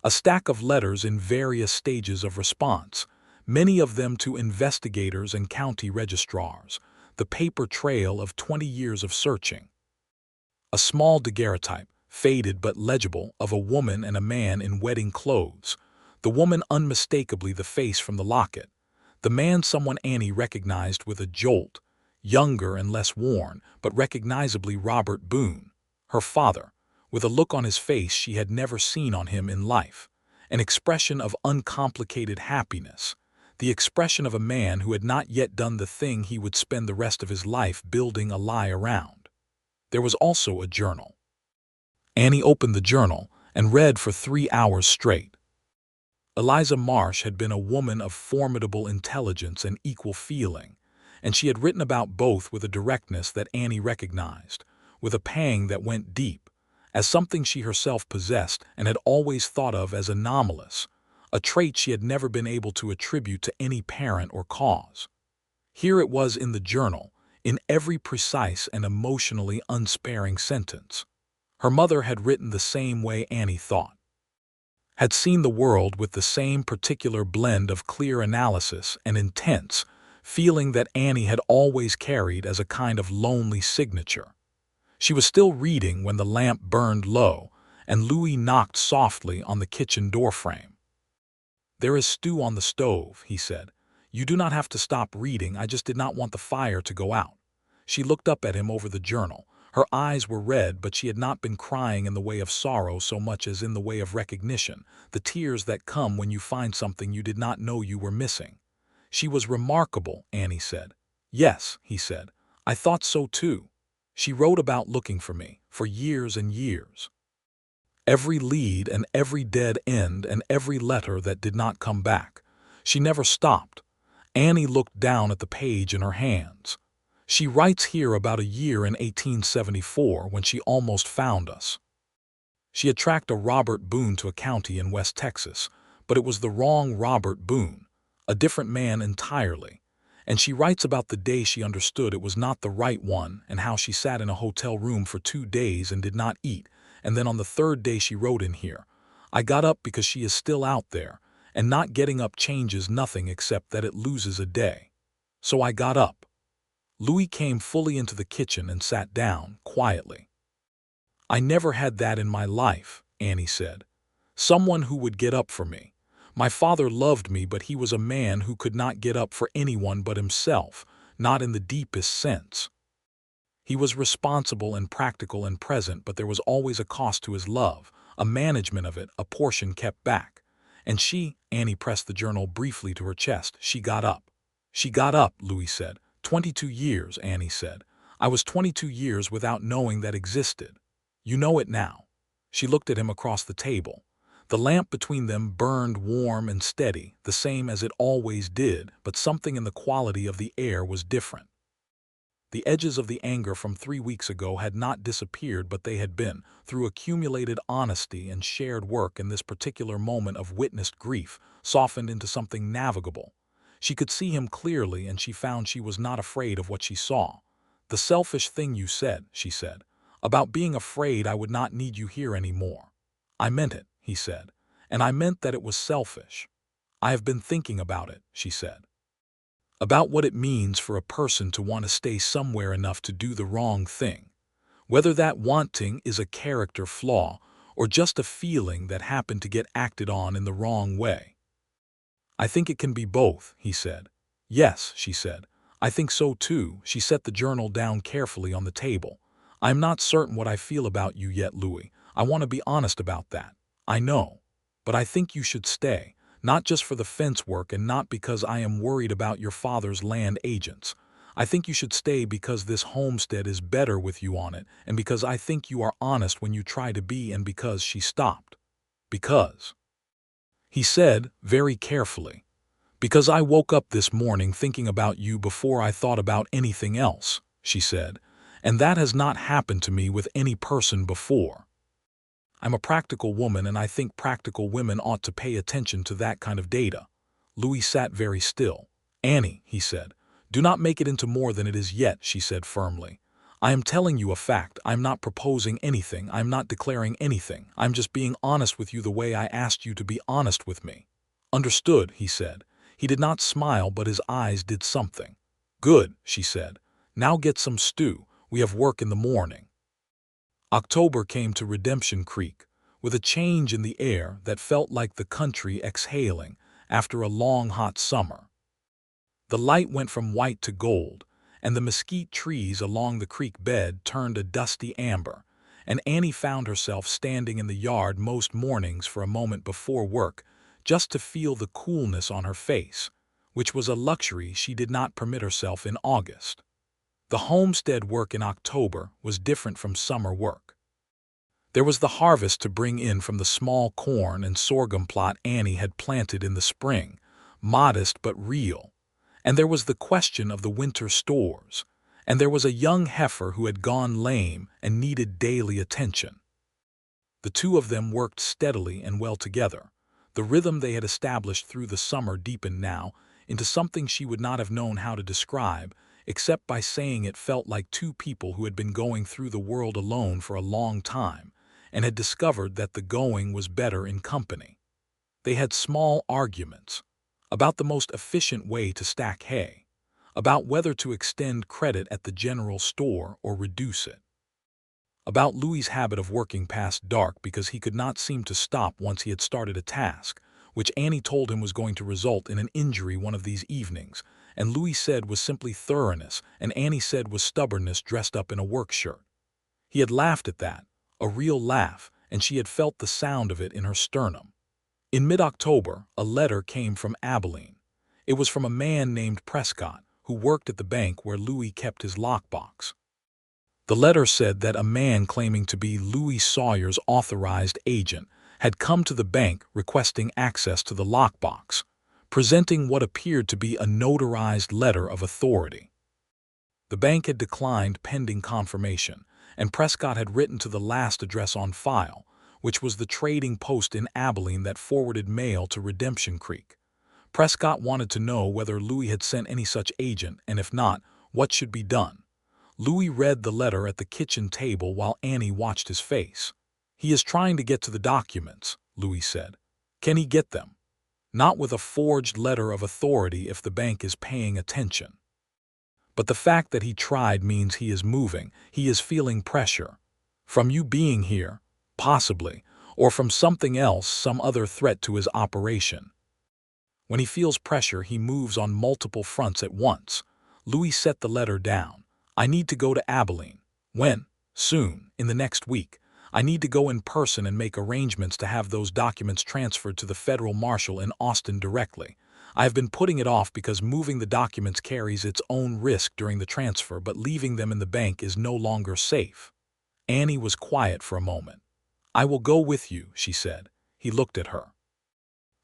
A stack of letters in various stages of response, many of them to investigators and county registrars, the paper trail of 20 years of searching. A small daguerreotype, faded but legible, of a woman and a man in wedding clothes. The woman unmistakably the face from the Locket. The man someone Annie recognized with a jolt, younger and less worn, but recognizably Robert Boone, her father, with a look on his face she had never seen on him in life, an expression of uncomplicated happiness, the expression of a man who had not yet done the thing he would spend the rest of his life building a lie around. There was also a journal. Annie opened the journal and read for 3 hours straight. Eliza Marsh had been a woman of formidable intelligence and equal feeling, and she had written about both with a directness that Annie recognized, with a pang that went deep, as something she herself possessed and had always thought of as anomalous, a trait she had never been able to attribute to any parent or cause. Here it was in the journal, in every precise and emotionally unsparing sentence. Her mother had written the same way Annie thought, had seen the world with the same particular blend of clear analysis and intense feeling that Annie had always carried as a kind of lonely signature. She was still reading when the lamp burned low and Louis knocked softly on the kitchen doorframe. "There is stew on the stove," he said. "You do not have to stop reading, I just did not want the fire to go out." She looked up at him over the journal. Her eyes were red, but she had not been crying in the way of sorrow so much as in the way of recognition, the tears that come when you find something you did not know you were missing. "She was remarkable," Annie said. "Yes," he said. "I thought so too. She wrote about looking for me, for years and years. Every lead and every dead end and every letter that did not come back. She never stopped." Annie looked down at the page in her hands. "She writes here about a year in 1874 when she almost found us. She had tracked a Robert Boone to a county in West Texas, but it was the wrong Robert Boone, a different man entirely. And she writes about the day she understood it was not the right one and how she sat in a hotel room for 2 days and did not eat, and then on the 3rd day she wrote in here, 'I got up because she is still out there, and not getting up changes nothing except that it loses a day. So I got up.'" Louis came fully into the kitchen and sat down, quietly. "I never had that in my life," Annie said. "Someone who would get up for me. My father loved me, but he was a man who could not get up for anyone but himself, not in the deepest sense. He was responsible and practical and present, but there was always a cost to his love, a management of it, a portion kept back. And she," Annie pressed the journal briefly to her chest, "she got up." "She got up," Louis said. 22 years, Annie said. "I was 22 years without knowing that existed. You know it now." She looked at him across the table. The lamp between them burned warm and steady, the same as it always did, but something in the quality of the air was different. The edges of the anger from 3 weeks ago had not disappeared, but they had been, through accumulated honesty and shared work in this particular moment of witnessed grief, softened into something navigable. She could see him clearly, and she found she was not afraid of what she saw. "The selfish thing you said," she said, "about being afraid I would not need you here any more. I meant it," he said, "and I meant that it was selfish. I have been thinking about it," she said. "About what it means for a person to want to stay somewhere enough to do the wrong thing. Whether that wanting is a character flaw or just a feeling that happened to get acted on in the wrong way." "I think it can be both," he said. "Yes," she said. I think so too. She set the journal down carefully on the table. I'm not certain what I feel about you yet, Louis. I want to be honest about that. I know. But I think you should stay, not just for the fence work and not because I am worried about your father's land agents. I think you should stay because this homestead is better with you on it, and because I think you are honest when you try to be, and because she stopped. Because, he said, very carefully, because I woke up this morning thinking about you before I thought about anything else, she said, and that has not happened to me with any person before. I'm a practical woman, and I think practical women ought to pay attention to that kind of data. Louis sat very still. Annie, he said, do not make it into more than it is yet, she said firmly. I am telling you a fact. I'm not proposing anything. I'm not declaring anything. I'm just being honest with you the way I asked you to be honest with me. Understood, he said. He did not smile, but his eyes did something. Good, she said. Now get some stew. We have work in the morning. October came to Redemption Creek, with a change in the air that felt like the country exhaling after a long hot summer. The light went from white to gold, and the mesquite trees along the creek bed turned a dusty amber, and Annie found herself standing in the yard most mornings for a moment before work, just to feel the coolness on her face, which was a luxury she did not permit herself in August. The homestead work in October was different from summer work. There was the harvest to bring in from the small corn and sorghum plot Annie had planted in the spring, modest but real. And there was the question of the winter stores, and there was a young heifer who had gone lame and needed daily attention. The two of them worked steadily and well together. The rhythm they had established through the summer deepened now into something she would not have known how to describe, except by saying it felt like two people who had been going through the world alone for a long time, and had discovered that the going was better in company. They had small arguments about the most efficient way to stack hay, about whether to extend credit at the general store or reduce it, about Louis's habit of working past dark because he could not seem to stop once he had started a task, which Annie told him was going to result in an injury one of these evenings, and Louis said was simply thoroughness, and Annie said was stubbornness dressed up in a work shirt. He had laughed at that, a real laugh, and she had felt the sound of it in her sternum. In mid-October, a letter came from Abilene. It was from a man named Prescott, who worked at the bank where Louis kept his lockbox. The letter said that a man claiming to be Louis Sawyer's authorized agent had come to the bank requesting access to the lockbox, presenting what appeared to be a notarized letter of authority. The bank had declined pending confirmation, and Prescott had written to the last address on file, which was the trading post in Abilene that forwarded mail to Redemption Creek. Prescott wanted to know whether Louis had sent any such agent, and if not, what should be done. Louis read the letter at the kitchen table while Annie watched his face. He is trying to get to the documents, Louis said. Can he get them? Not with a forged letter of authority if the bank is paying attention. But the fact that he tried means he is moving, he is feeling pressure. From you being here, possibly, or from something else, some other threat to his operation. When he feels pressure, he moves on multiple fronts at once. Louis set the letter down. I need to go to Abilene. When? Soon, in the next week. I need to go in person and make arrangements to have those documents transferred to the federal marshal in Austin directly. I have been putting it off because moving the documents carries its own risk during the transfer, but leaving them in the bank is no longer safe. Annie was quiet for a moment. I will go with you, she said. He looked at her.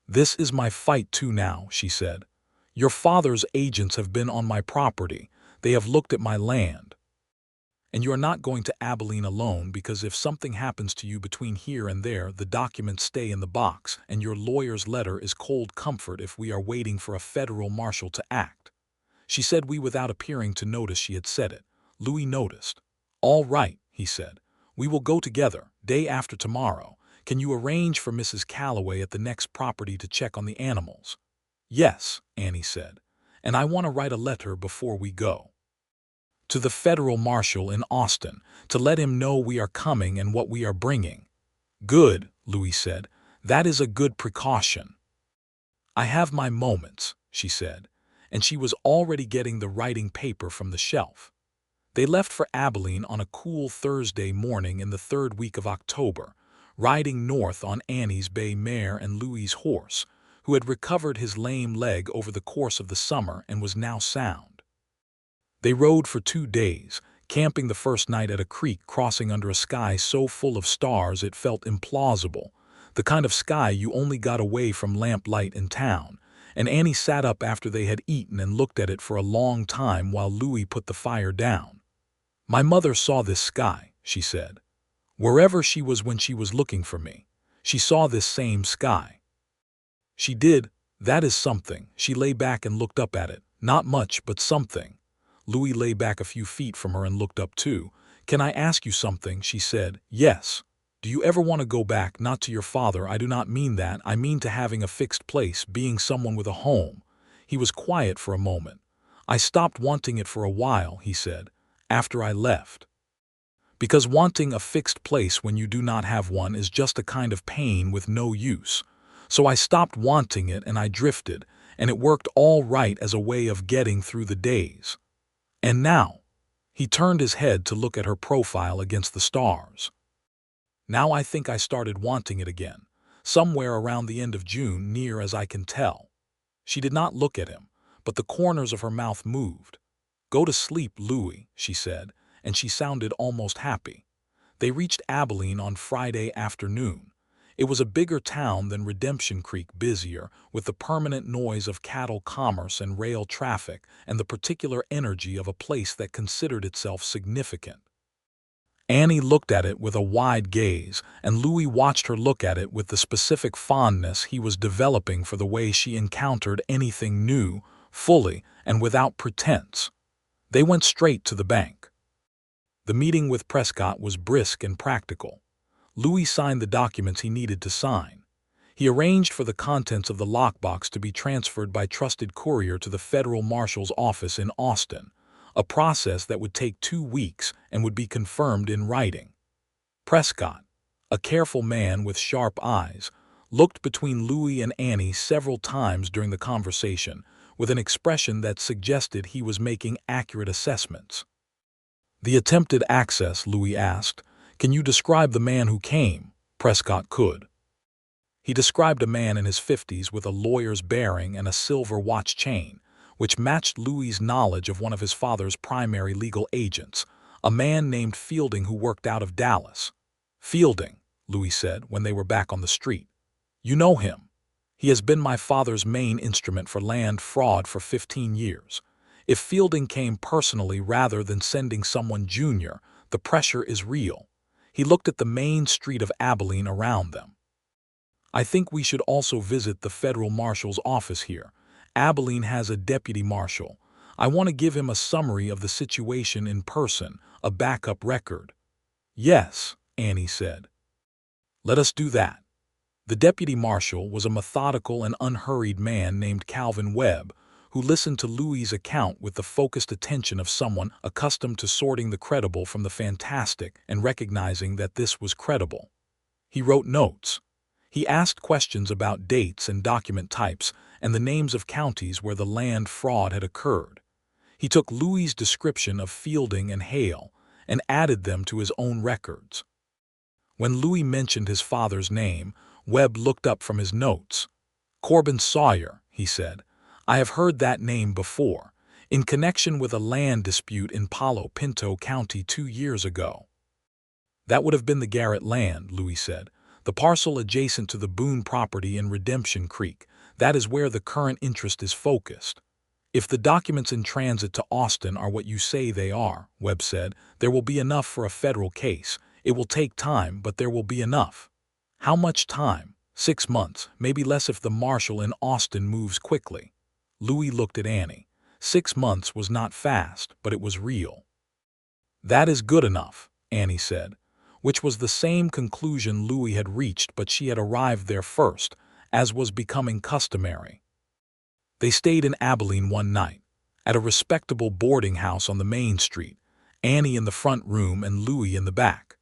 This is my fight too now, she said. Your father's agents have been on my property. They have looked at my land. And you are not going to Abilene alone, because if something happens to you between here and there, the documents stay in the box, and your lawyer's letter is cold comfort if we are waiting for a federal marshal to act. She said without appearing to notice she had said it. Louis noticed. All right, he said. We will go together, day after tomorrow. Can you arrange for Mrs. Calloway at the next property to check on the animals? Yes, Annie said. And I want to write a letter before we go. To the federal marshal in Austin, to let him know we are coming and what we are bringing. Good, Louis said. That is a good precaution. I have my moments, she said, and she was already getting the writing paper from the shelf. They left for Abilene on a cool Thursday morning in the third week of October, riding north on Annie's bay mare and Louis's horse, who had recovered his lame leg over the course of the summer and was now sound. They rode for 2 days, camping the first night at a creek crossing under a sky so full of stars it felt implausible, the kind of sky you only got away from lamplight in town, and Annie sat up after they had eaten and looked at it for a long time while Louis put the fire down. "My mother saw this sky," she said. "Wherever she was when she was looking for me, she saw this same sky." "She did. That is something." She lay back and looked up at it. "Not much, but something." Louis lay back a few feet from her and looked up too. "Can I ask you something?" she said. "Yes." "Do you ever want to go back, not to your father? I do not mean that. I mean to having a fixed place, being someone with a home." He was quiet for a moment. "I stopped wanting it for a while," he said, "after I left. Because wanting a fixed place when you do not have one is just a kind of pain with no use. So I stopped wanting it and I drifted, and it worked all right as a way of getting through the days. And now," he turned his head to look at her profile against the stars, "now I think I started wanting it again, somewhere around the end of June, near as I can tell." She did not look at him, but the corners of her mouth moved. "Go to sleep, Louis," she said, and she sounded almost happy. They reached Abilene on Friday afternoon. It was a bigger town than Redemption Creek, busier, with the permanent noise of cattle commerce and rail traffic and the particular energy of a place that considered itself significant. Annie looked at it with a wide gaze, and Louis watched her look at it with the specific fondness he was developing for the way she encountered anything new, fully and without pretense. They went straight to the bank. The meeting with Prescott was brisk and practical. Louis signed the documents he needed to sign. He arranged for the contents of the lockbox to be transferred by trusted courier to the federal marshal's office in Austin, a process that would take 2 weeks and would be confirmed in writing. Prescott, a careful man with sharp eyes, looked between Louis and Annie several times during the conversation, with an expression that suggested he was making accurate assessments. "The attempted access," Louis asked. "Can you describe the man who came?" Prescott could. He described a man in his 50s with a lawyer's bearing and a silver watch chain, which matched Louis's knowledge of one of his father's primary legal agents, a man named Fielding who worked out of Dallas. "Fielding," Louis said when they were back on the street. "You know him. He has been my father's main instrument for land fraud for 15 years. If Fielding came personally rather than sending someone junior, the pressure is real." He looked at the main street of Abilene around them. "I think we should also visit the federal marshal's office here. Abilene has a deputy marshal. I want to give him a summary of the situation in person, a backup record." "Yes," Annie said. "Let us do that." The deputy marshal was a methodical and unhurried man named Calvin Webb, who listened to Louis's account with the focused attention of someone accustomed to sorting the credible from the fantastic and recognizing that this was credible. He wrote notes. He asked questions about dates and document types and the names of counties where the land fraud had occurred. He took Louis's description of Fielding and Hale and added them to his own records. When Louis mentioned his father's name, Webb looked up from his notes. "Corbin Sawyer," he said. "I have heard that name before, in connection with a land dispute in Palo Pinto County 2 years ago." "That would have been the Garrett land," Louis said. "The parcel adjacent to the Boone property in Redemption Creek. That is where the current interest is focused." "If the documents in transit to Austin are what you say they are," Webb said, "there will be enough for a federal case. It will take time, but there will be enough." "How much time?" 6 months, maybe less if the marshal in Austin moves quickly. Louis looked at Annie. 6 months was not fast, but it was real. "That is good enough," Annie said, which was the same conclusion Louis had reached, but she had arrived there first, as was becoming customary. They stayed in Abilene one night, at a respectable boarding house on the main street, Annie in the front room and Louis in the back.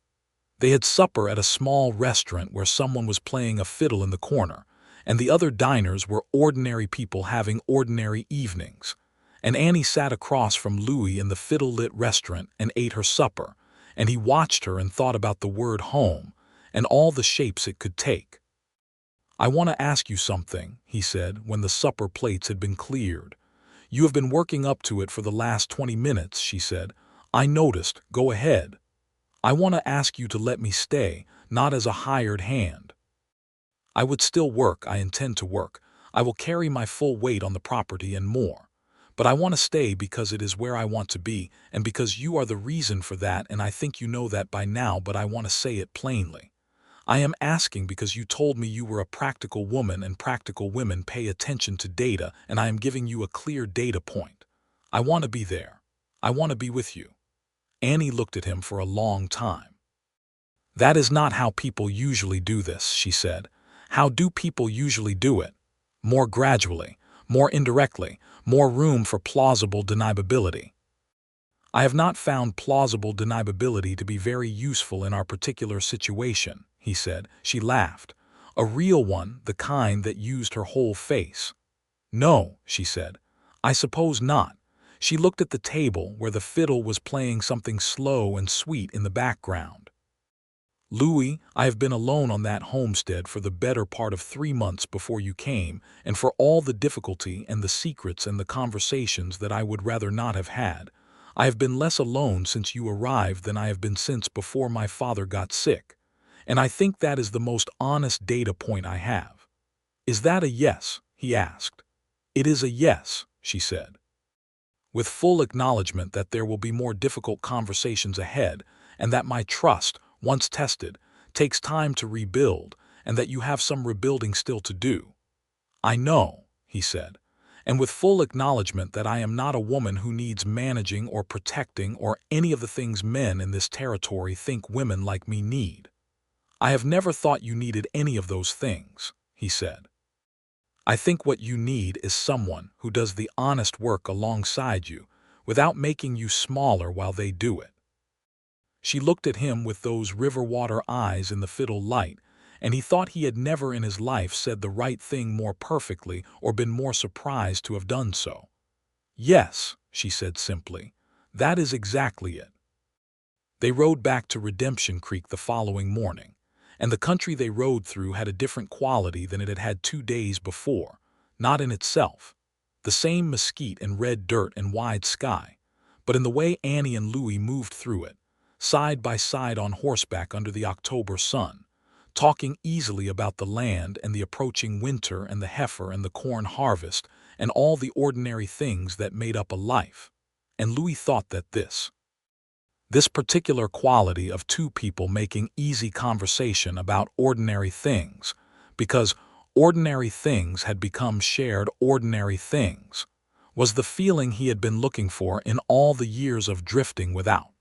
They had supper at a small restaurant where someone was playing a fiddle in the corner, and the other diners were ordinary people having ordinary evenings. And Annie sat across from Louis in the fiddle-lit restaurant and ate her supper, and he watched her and thought about the word home and all the shapes it could take. "I want to ask you something," he said when the supper plates had been cleared. "You have been working up to it for the last 20 minutes, she said. "I noticed. Go ahead." "I want to ask you to let me stay, not as a hired hand. I would still work. I intend to work. I will carry my full weight on the property and more. But I want to stay because it is where I want to be, and because you are the reason for that, and I think you know that by now, but I want to say it plainly. I am asking because you told me you were a practical woman, and practical women pay attention to data, and I am giving you a clear data point. I want to be there. I want to be with you." Annie looked at him for a long time. "That is not how people usually do this," she said. "How do people usually do it? More gradually, more indirectly, more room for plausible deniability." "I have not found plausible deniability to be very useful in our particular situation," he said. She laughed. "A real one, the kind that used her whole face." "No," she said. "I suppose not." She looked at the table where the fiddle was playing something slow and sweet in the background. "Louis, I have been alone on that homestead for the better part of 3 months before you came, and for all the difficulty and the secrets and the conversations that I would rather not have had, I have been less alone since you arrived than I have been since before my father got sick. And I think that is the most honest data point I have." "Is that a yes?" he asked. "It is a yes," she said. "With full acknowledgement that there will be more difficult conversations ahead, and that my trust, once tested, takes time to rebuild, and that you have some rebuilding still to do." "I know," he said, "and with full acknowledgement that I am not a woman who needs managing or protecting or any of the things men in this territory think women like me need." "I have never thought you needed any of those things," he said. "I think what you need is someone who does the honest work alongside you, without making you smaller while they do it." She looked at him with those river-water eyes in the fiddle light, and he thought he had never in his life said the right thing more perfectly or been more surprised to have done so. "Yes," she said simply, "that is exactly it." They rode back to Redemption Creek the following morning, and the country they rode through had a different quality than it had had 2 days before, not in itself, the same mesquite and red dirt and wide sky, but in the way Annie and Louis moved through it, side by side on horseback under the October sun, talking easily about the land and the approaching winter and the heifer and the corn harvest and all the ordinary things that made up a life. And Louis thought that this particular quality of two people making easy conversation about ordinary things, because ordinary things had become shared ordinary things, was the feeling he had been looking for in all the years of drifting without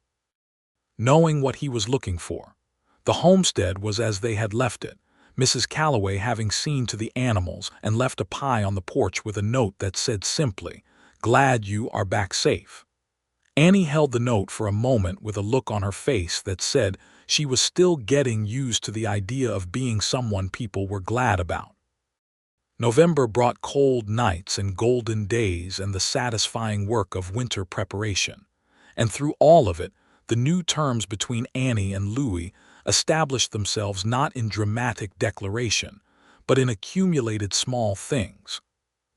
knowing what he was looking for. The homestead was as they had left it, Mrs. Calloway having seen to the animals and left a pie on the porch with a note that said simply, "Glad you are back safe." Annie held the note for a moment with a look on her face that said she was still getting used to the idea of being someone people were glad about. November brought cold nights and golden days and the satisfying work of winter preparation, and through all of it, the new terms between Annie and Louis established themselves not in dramatic declaration, but in accumulated small things.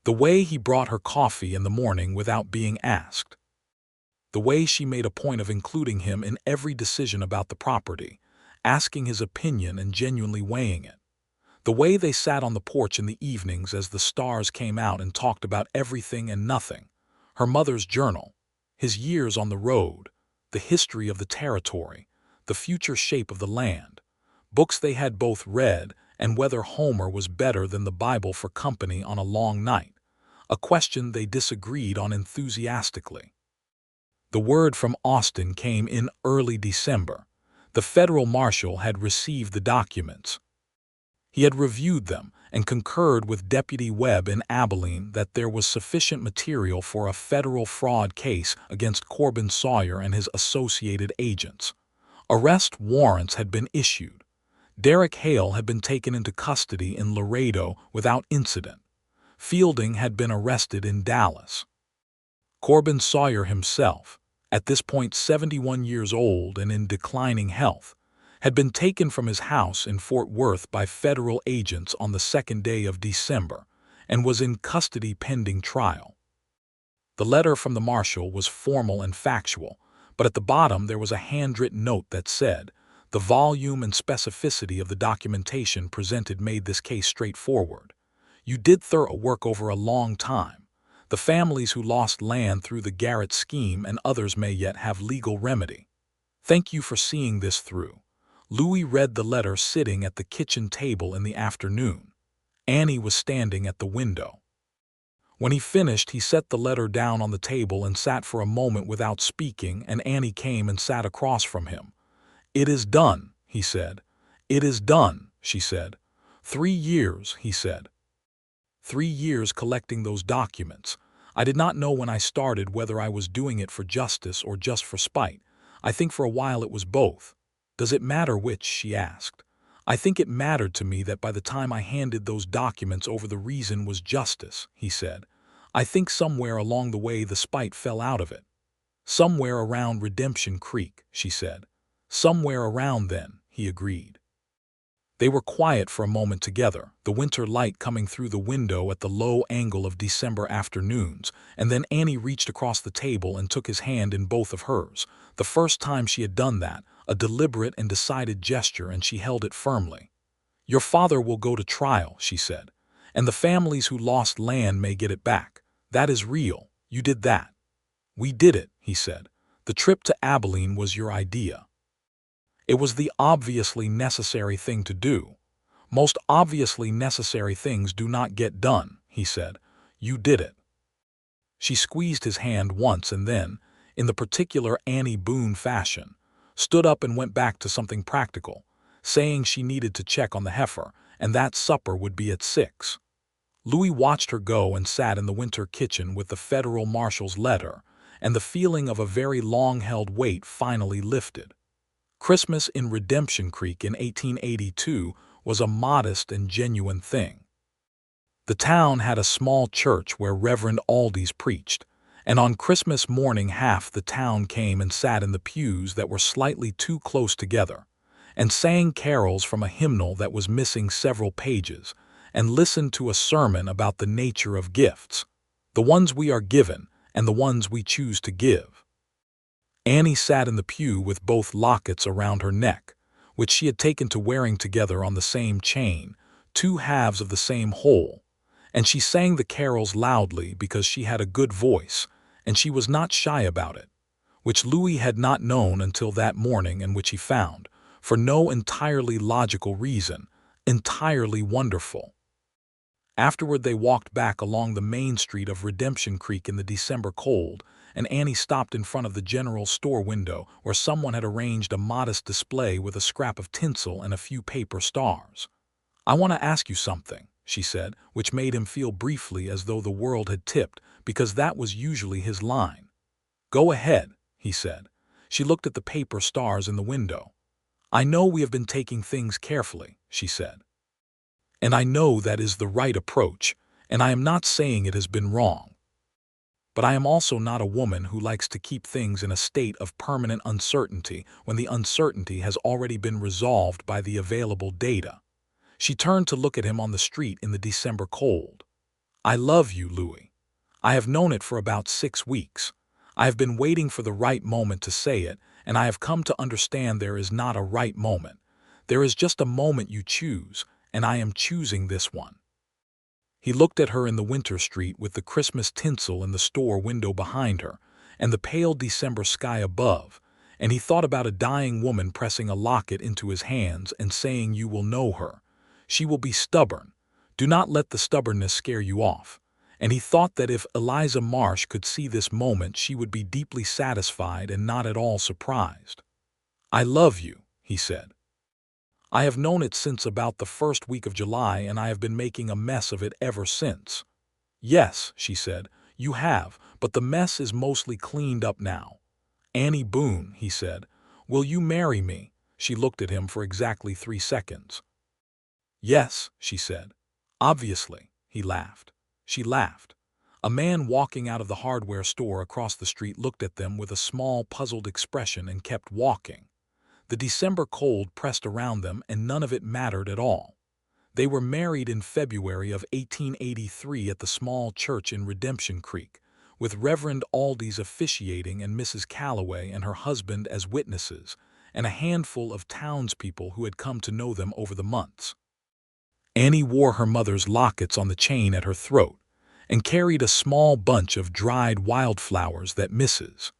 The way he brought her coffee in the morning without being asked. The way she made a point of including him in every decision about the property, asking his opinion and genuinely weighing it. The way they sat on the porch in the evenings as the stars came out and talked about everything and nothing. Her mother's journal, his years on the road, the history of the territory, the future shape of the land, books they had both read, and whether Homer was better than the Bible for company on a long night, a question they disagreed on enthusiastically. The word from Austin came in early December. The federal marshal had received the documents. He had reviewed them and concurred with Deputy Webb in Abilene that there was sufficient material for a federal fraud case against Corbin Sawyer and his associated agents. Arrest warrants had been issued. Derek Hale had been taken into custody in Laredo without incident. Fielding had been arrested in Dallas. Corbin Sawyer himself, at this point 71 years old and in declining health, had been taken from his house in Fort Worth by federal agents on the 2nd day of December and was in custody pending trial. The letter from the marshal was formal and factual, but at the bottom there was a handwritten note that said, "The volume and specificity of the documentation presented made this case straightforward. You did thorough work over a long time. The families who lost land through the Garrett scheme and others may yet have legal remedy. Thank you for seeing this through." Louis read the letter sitting at the kitchen table in the afternoon. Annie was standing at the window. When he finished, he set the letter down on the table and sat for a moment without speaking, and Annie came and sat across from him. "It is done," he said. "It is done," she said. 3 years, he said. 3 years collecting those documents. I did not know when I started whether I was doing it for justice or just for spite. I think for a while it was both. "Does it matter which?" she asked. "I think it mattered to me that by the time I handed those documents over the reason was justice," he said. "I think somewhere along the way the spite fell out of it." "Somewhere around Redemption Creek," she said. "Somewhere around then," he agreed. They were quiet for a moment together, the winter light coming through the window at the low angle of December afternoons, and then Annie reached across the table and took his hand in both of hers. The first time she had done that, a deliberate and decided gesture, and she held it firmly. "Your father will go to trial," she said, "and the families who lost land may get it back. That is real. You did that." "We did it," he said. "The trip to Abilene was your idea." "It was the obviously necessary thing to do." "Most obviously necessary things do not get done," he said. "You did it." She squeezed his hand once and then, in the particular Annie Boone fashion, stood up and went back to something practical, saying she needed to check on the heifer, and that supper would be at 6. Louis watched her go and sat in the winter kitchen with the federal marshal's letter, and the feeling of a very long-held weight finally lifted. Christmas in Redemption Creek in 1882 was a modest and genuine thing. The town had a small church where Reverend Aldi's preached, and on Christmas morning half the town came and sat in the pews that were slightly too close together, and sang carols from a hymnal that was missing several pages, and listened to a sermon about the nature of gifts, the ones we are given and the ones we choose to give. Annie sat in the pew with both lockets around her neck, which she had taken to wearing together on the same chain, 2 halves of the same whole, and she sang the carols loudly because she had a good voice, and she was not shy about it, which Louis had not known until that morning, and which he found, for no entirely logical reason, entirely wonderful. Afterward they walked back along the main street of Redemption Creek in the December cold, and Annie stopped in front of the general store window where someone had arranged a modest display with a scrap of tinsel and a few paper stars. "I want to ask you something," she said, which made him feel briefly as though the world had tipped, because that was usually his line. "Go ahead," he said. She looked at the paper stars in the window. "I know we have been taking things carefully," she said. "And I know that is the right approach, and I am not saying it has been wrong. But I am also not a woman who likes to keep things in a state of permanent uncertainty when the uncertainty has already been resolved by the available data." She turned to look at him on the street in the December cold. "I love you, Louis. I have known it for about 6 weeks. I have been waiting for the right moment to say it, and I have come to understand there is not a right moment. There is just a moment you choose, and I am choosing this one." He looked at her in the winter street with the Christmas tinsel in the store window behind her and the pale December sky above, and he thought about a dying woman pressing a locket into his hands and saying, "You will know her. She will be stubborn. Do not let the stubbornness scare you off." And he thought that if Eliza Marsh could see this moment, she would be deeply satisfied and not at all surprised. "I love you," he said. "I have known it since about the first week of July, and I have been making a mess of it ever since." "Yes," she said, "you have, but the mess is mostly cleaned up now." "Annie Boone," he said, "will you marry me?" She looked at him for exactly 3 seconds. "Yes," she said. "Obviously." He laughed. She laughed. A man walking out of the hardware store across the street looked at them with a small, puzzled expression and kept walking. The December cold pressed around them, and none of it mattered at all. They were married in February of 1883 at the small church in Redemption Creek, with Reverend Aldi's officiating and Mrs. Calloway and her husband as witnesses, and a handful of townspeople who had come to know them over the months. Annie wore her mother's lockets on the chain at her throat and carried a small bunch of dried wildflowers that Mrs.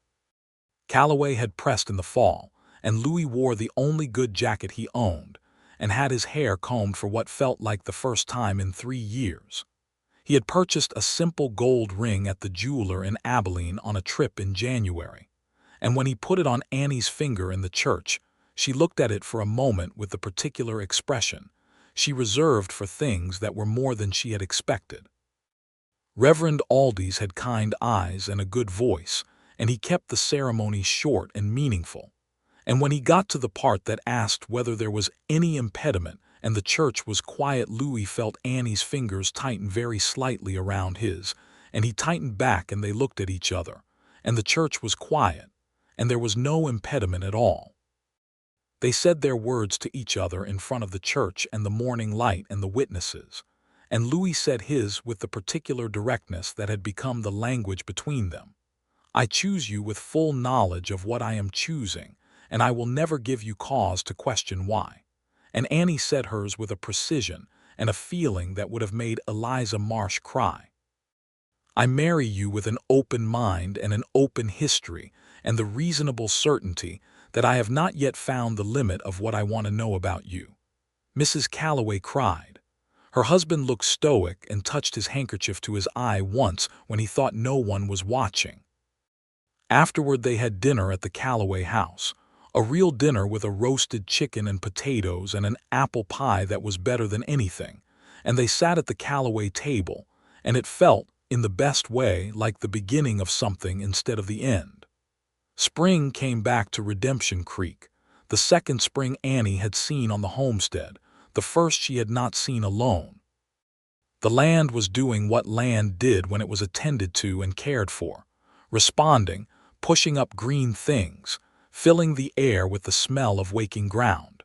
Calloway had pressed in the fall, and Louis wore the only good jacket he owned and had his hair combed for what felt like the first time in 3 years. He had purchased a simple gold ring at the jeweler in Abilene on a trip in January, and when he put it on Annie's finger in the church, she looked at it for a moment with the particular expression she reserved for things that were more than she had expected. Reverend Aldi's had kind eyes and a good voice, and he kept the ceremony short and meaningful. And when he got to the part that asked whether there was any impediment and the church was quiet, Louis felt Annie's fingers tighten very slightly around his, and he tightened back and they looked at each other, and the church was quiet, and there was no impediment at all. They said their words to each other in front of the church and the morning light and the witnesses, and Louis said his with the particular directness that had become the language between them. "I choose you with full knowledge of what I am choosing, and I will never give you cause to question why." And Annie said hers with a precision and a feeling that would have made Eliza Marsh cry. "I marry you with an open mind and an open history and the reasonable certainty that I have not yet found the limit of what I want to know about you." Mrs. Calloway cried. Her husband looked stoic and touched his handkerchief to his eye once when he thought no one was watching. Afterward they had dinner at the Calloway house, a real dinner with a roasted chicken and potatoes and an apple pie that was better than anything, and they sat at the Calloway table, and it felt, in the best way, like the beginning of something instead of the end. Spring came back to Redemption Creek, the second spring Annie had seen on the homestead, the first she had not seen alone. The land was doing what land did when it was attended to and cared for, responding, pushing up green things, filling the air with the smell of waking ground.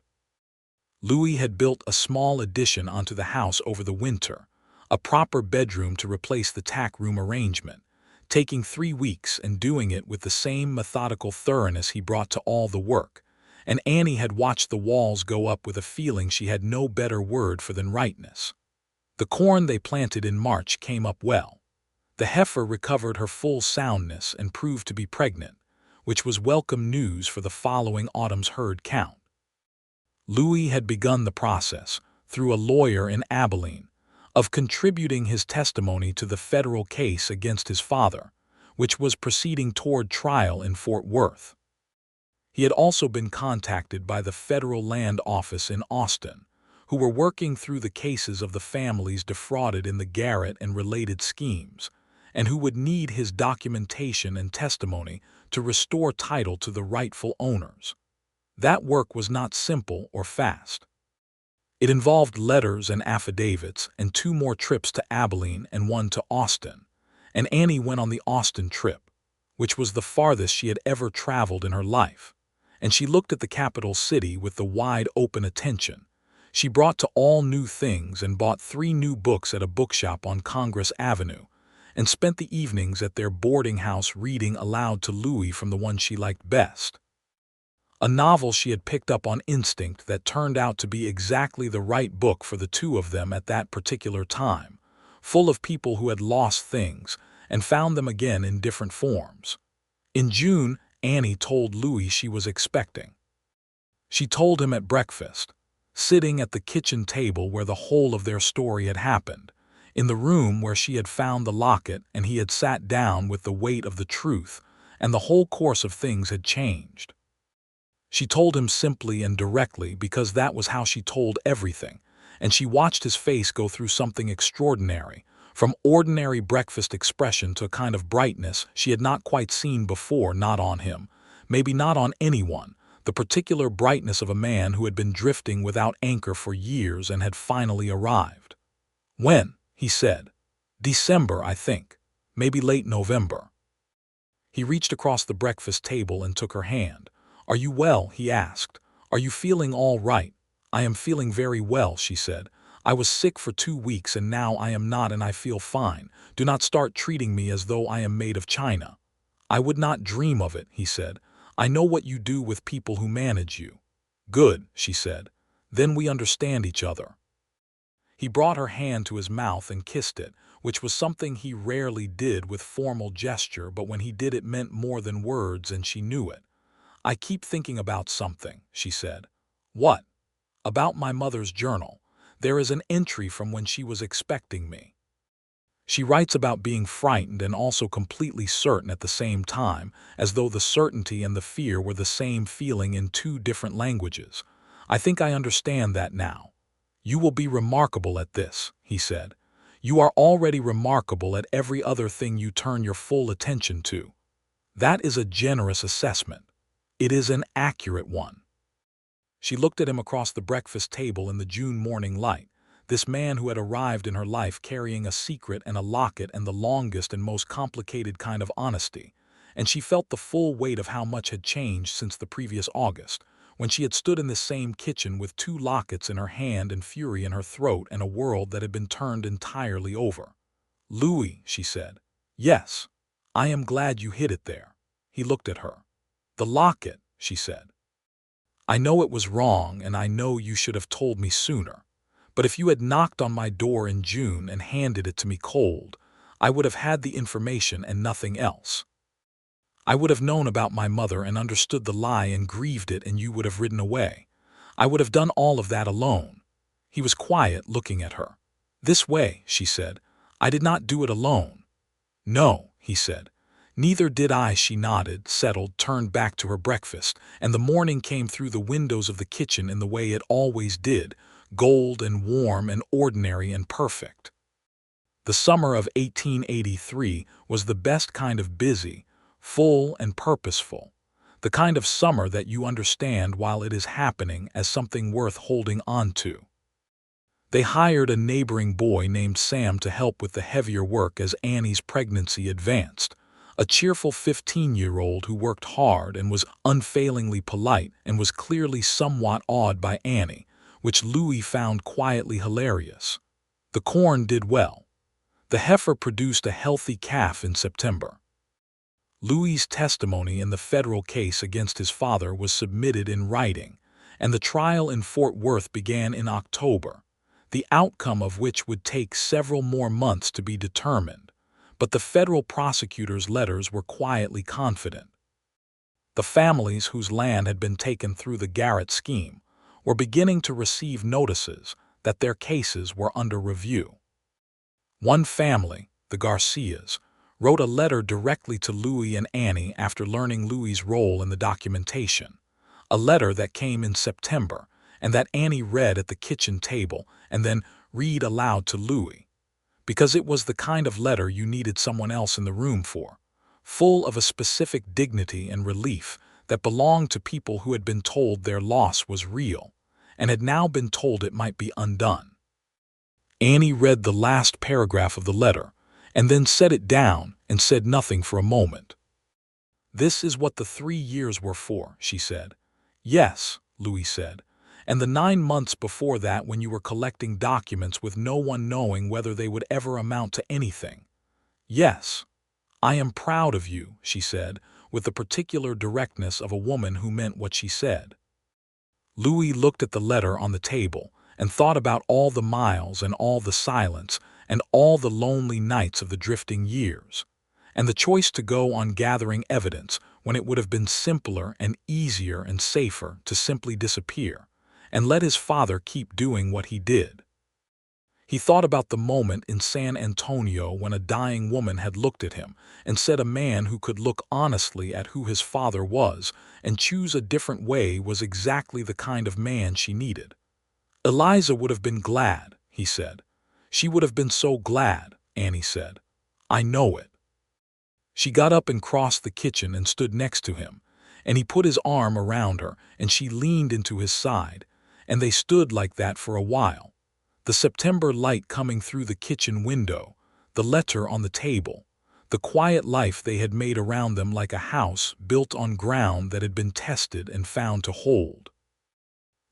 Louis had built a small addition onto the house over the winter, a proper bedroom to replace the tack room arrangement, taking 3 weeks and doing it with the same methodical thoroughness he brought to all the work, and Annie had watched the walls go up with a feeling she had no better word for than rightness. The corn they planted in March came up well. The heifer recovered her full soundness and proved to be pregnant, which was welcome news for the following autumn's herd count. Louis had begun the process, through a lawyer in Abilene, of contributing his testimony to the federal case against his father, which was proceeding toward trial in Fort Worth. He had also been contacted by the Federal Land Office in Austin, who were working through the cases of the families defrauded in the Garrett and related schemes, and who would need his documentation and testimony to restore title to the rightful owners. That work was not simple or fast. It involved letters and affidavits and 2 more trips to Abilene and 1 to Austin, and Annie went on the Austin trip, which was the farthest she had ever traveled in her life, and she looked at the capital city with the wide-open attention. She brought to all new things and bought 3 new books at a bookshop on Congress Avenue, and spent the evenings at their boarding house reading aloud to Louis from the one she liked best. A novel she had picked up on instinct that turned out to be exactly the right book for the 2 of them at that particular time, full of people who had lost things and found them again in different forms. In June, Annie told Louis she was expecting. She told him at breakfast, sitting at the kitchen table where the whole of their story had happened, in the room where she had found the locket and he had sat down with the weight of the truth, and the whole course of things had changed. She told him simply and directly because that was how she told everything, and she watched his face go through something extraordinary, from ordinary breakfast expression to a kind of brightness she had not quite seen before, not on him, maybe not on anyone, the particular brightness of a man who had been drifting without anchor for years and had finally arrived. "When?" he said. "December, I think. Maybe late November." He reached across the breakfast table and took her hand. "Are you well?" he asked. "Are you feeling all right?" "I am feeling very well," she said. "I was sick for 2 weeks and now I am not and I feel fine. Do not start treating me as though I am made of china." "I would not dream of it," he said. "I know what you do with people who manage you." "Good," she said. "Then we understand each other." He brought her hand to his mouth and kissed it, which was something he rarely did with formal gesture, but when he did it meant more than words and she knew it. "I keep thinking about something," she said. "What?" "About my mother's journal. There is an entry from when she was expecting me. She writes about being frightened and also completely certain at the same time, as though the certainty and the fear were the same feeling in two different languages. I think I understand that now. You will be remarkable at this," he said. "You are already remarkable at every other thing you turn your full attention to. That is a generous assessment. It is an accurate one." She looked at him across the breakfast table in the June morning light, this man who had arrived in her life carrying a secret and a locket and the longest and most complicated kind of honesty, and she felt the full weight of how much had changed since the previous August, when she had stood in this same kitchen with 2 lockets in her hand and fury in her throat and a world that had been turned entirely over. "Louis," she said. "Yes. I am glad you hid it there." He looked at her. "The locket," she said. "I know it was wrong and I know you should have told me sooner. But if you had knocked on my door in June and handed it to me cold, I would have had the information and nothing else. I would have known about my mother and understood the lie and grieved it and you would have ridden away. I would have done all of that alone." He was quiet, looking at her. "This way," she said. "I did not do it alone." "No," he said. "Neither did I," she nodded, settled, turned back to her breakfast, and the morning came through the windows of the kitchen in the way it always did, gold and warm and ordinary and perfect. The summer of 1883 was the best kind of busy, full and purposeful, the kind of summer that you understand while it is happening as something worth holding on to. They hired a neighboring boy named Sam to help with the heavier work as Annie's pregnancy advanced, a cheerful 15-year-old who worked hard and was unfailingly polite and was clearly somewhat awed by Annie, which Louis found quietly hilarious. The corn did well. The heifer produced a healthy calf in September. Louis's testimony in the federal case against his father was submitted in writing, and the trial in Fort Worth began in October, the outcome of which would take several more months to be determined, but the federal prosecutor's letters were quietly confident. The families whose land had been taken through the Garrett scheme were beginning to receive notices that their cases were under review. One family, the Garcias, wrote a letter directly to Louis and Annie after learning Louis's role in the documentation, a letter that came in September and that Annie read at the kitchen table and then read aloud to Louis, because it was the kind of letter you needed someone else in the room for, full of a specific dignity and relief that belonged to people who had been told their loss was real and had now been told it might be undone. Annie read the last paragraph of the letter and then set it down and said nothing for a moment. "This is what the 3 years were for," she said. "Yes," Louis said, "and the 9 months before that when you were collecting documents with no one knowing whether they would ever amount to anything." "Yes. I am proud of you," she said, with the particular directness of a woman who meant what she said. Louis looked at the letter on the table and thought about all the miles and all the silence and all the lonely nights of the drifting years, and the choice to go on gathering evidence when it would have been simpler and easier and safer to simply disappear and let his father keep doing what he did. He thought about the moment in San Antonio when a dying woman had looked at him and said a man who could look honestly at who his father was and choose a different way was exactly the kind of man she needed. "Eliza would have been glad," he said. "She would have been so glad," Annie said. "I know it." She got up and crossed the kitchen and stood next to him, and he put his arm around her, and she leaned into his side, and they stood like that for a while. The September light coming through the kitchen window, the letter on the table, the quiet life they had made around them like a house built on ground that had been tested and found to hold.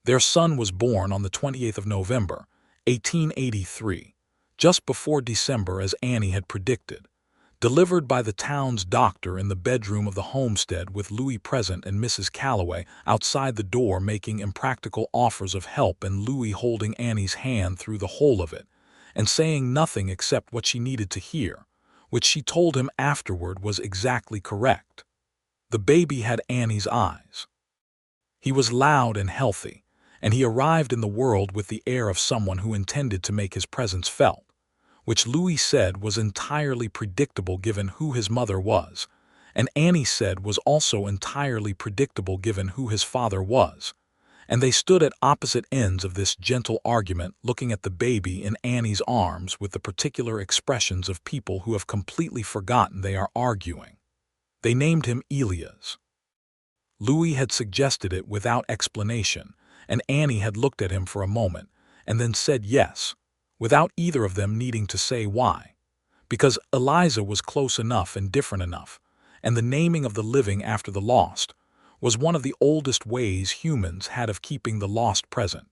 Their son was born on the 28th of November, 1883, just before December as Annie had predicted, delivered by the town's doctor in the bedroom of the homestead with Louis present and Mrs. Calloway outside the door making impractical offers of help and Louis holding Annie's hand through the whole of it and saying nothing except what she needed to hear, which she told him afterward was exactly correct. The baby had Annie's eyes. He was loud and healthy, and he arrived in the world with the air of someone who intended to make his presence felt, which Louis said was entirely predictable given who his mother was, and Annie said was also entirely predictable given who his father was, and they stood at opposite ends of this gentle argument looking at the baby in Annie's arms with the particular expressions of people who have completely forgotten they are arguing. They named him Elias. Louis had suggested it without explanation, and Annie had looked at him for a moment, and then said yes, without either of them needing to say why, because Eliza was close enough and different enough, and the naming of the living after the lost was one of the oldest ways humans had of keeping the lost present,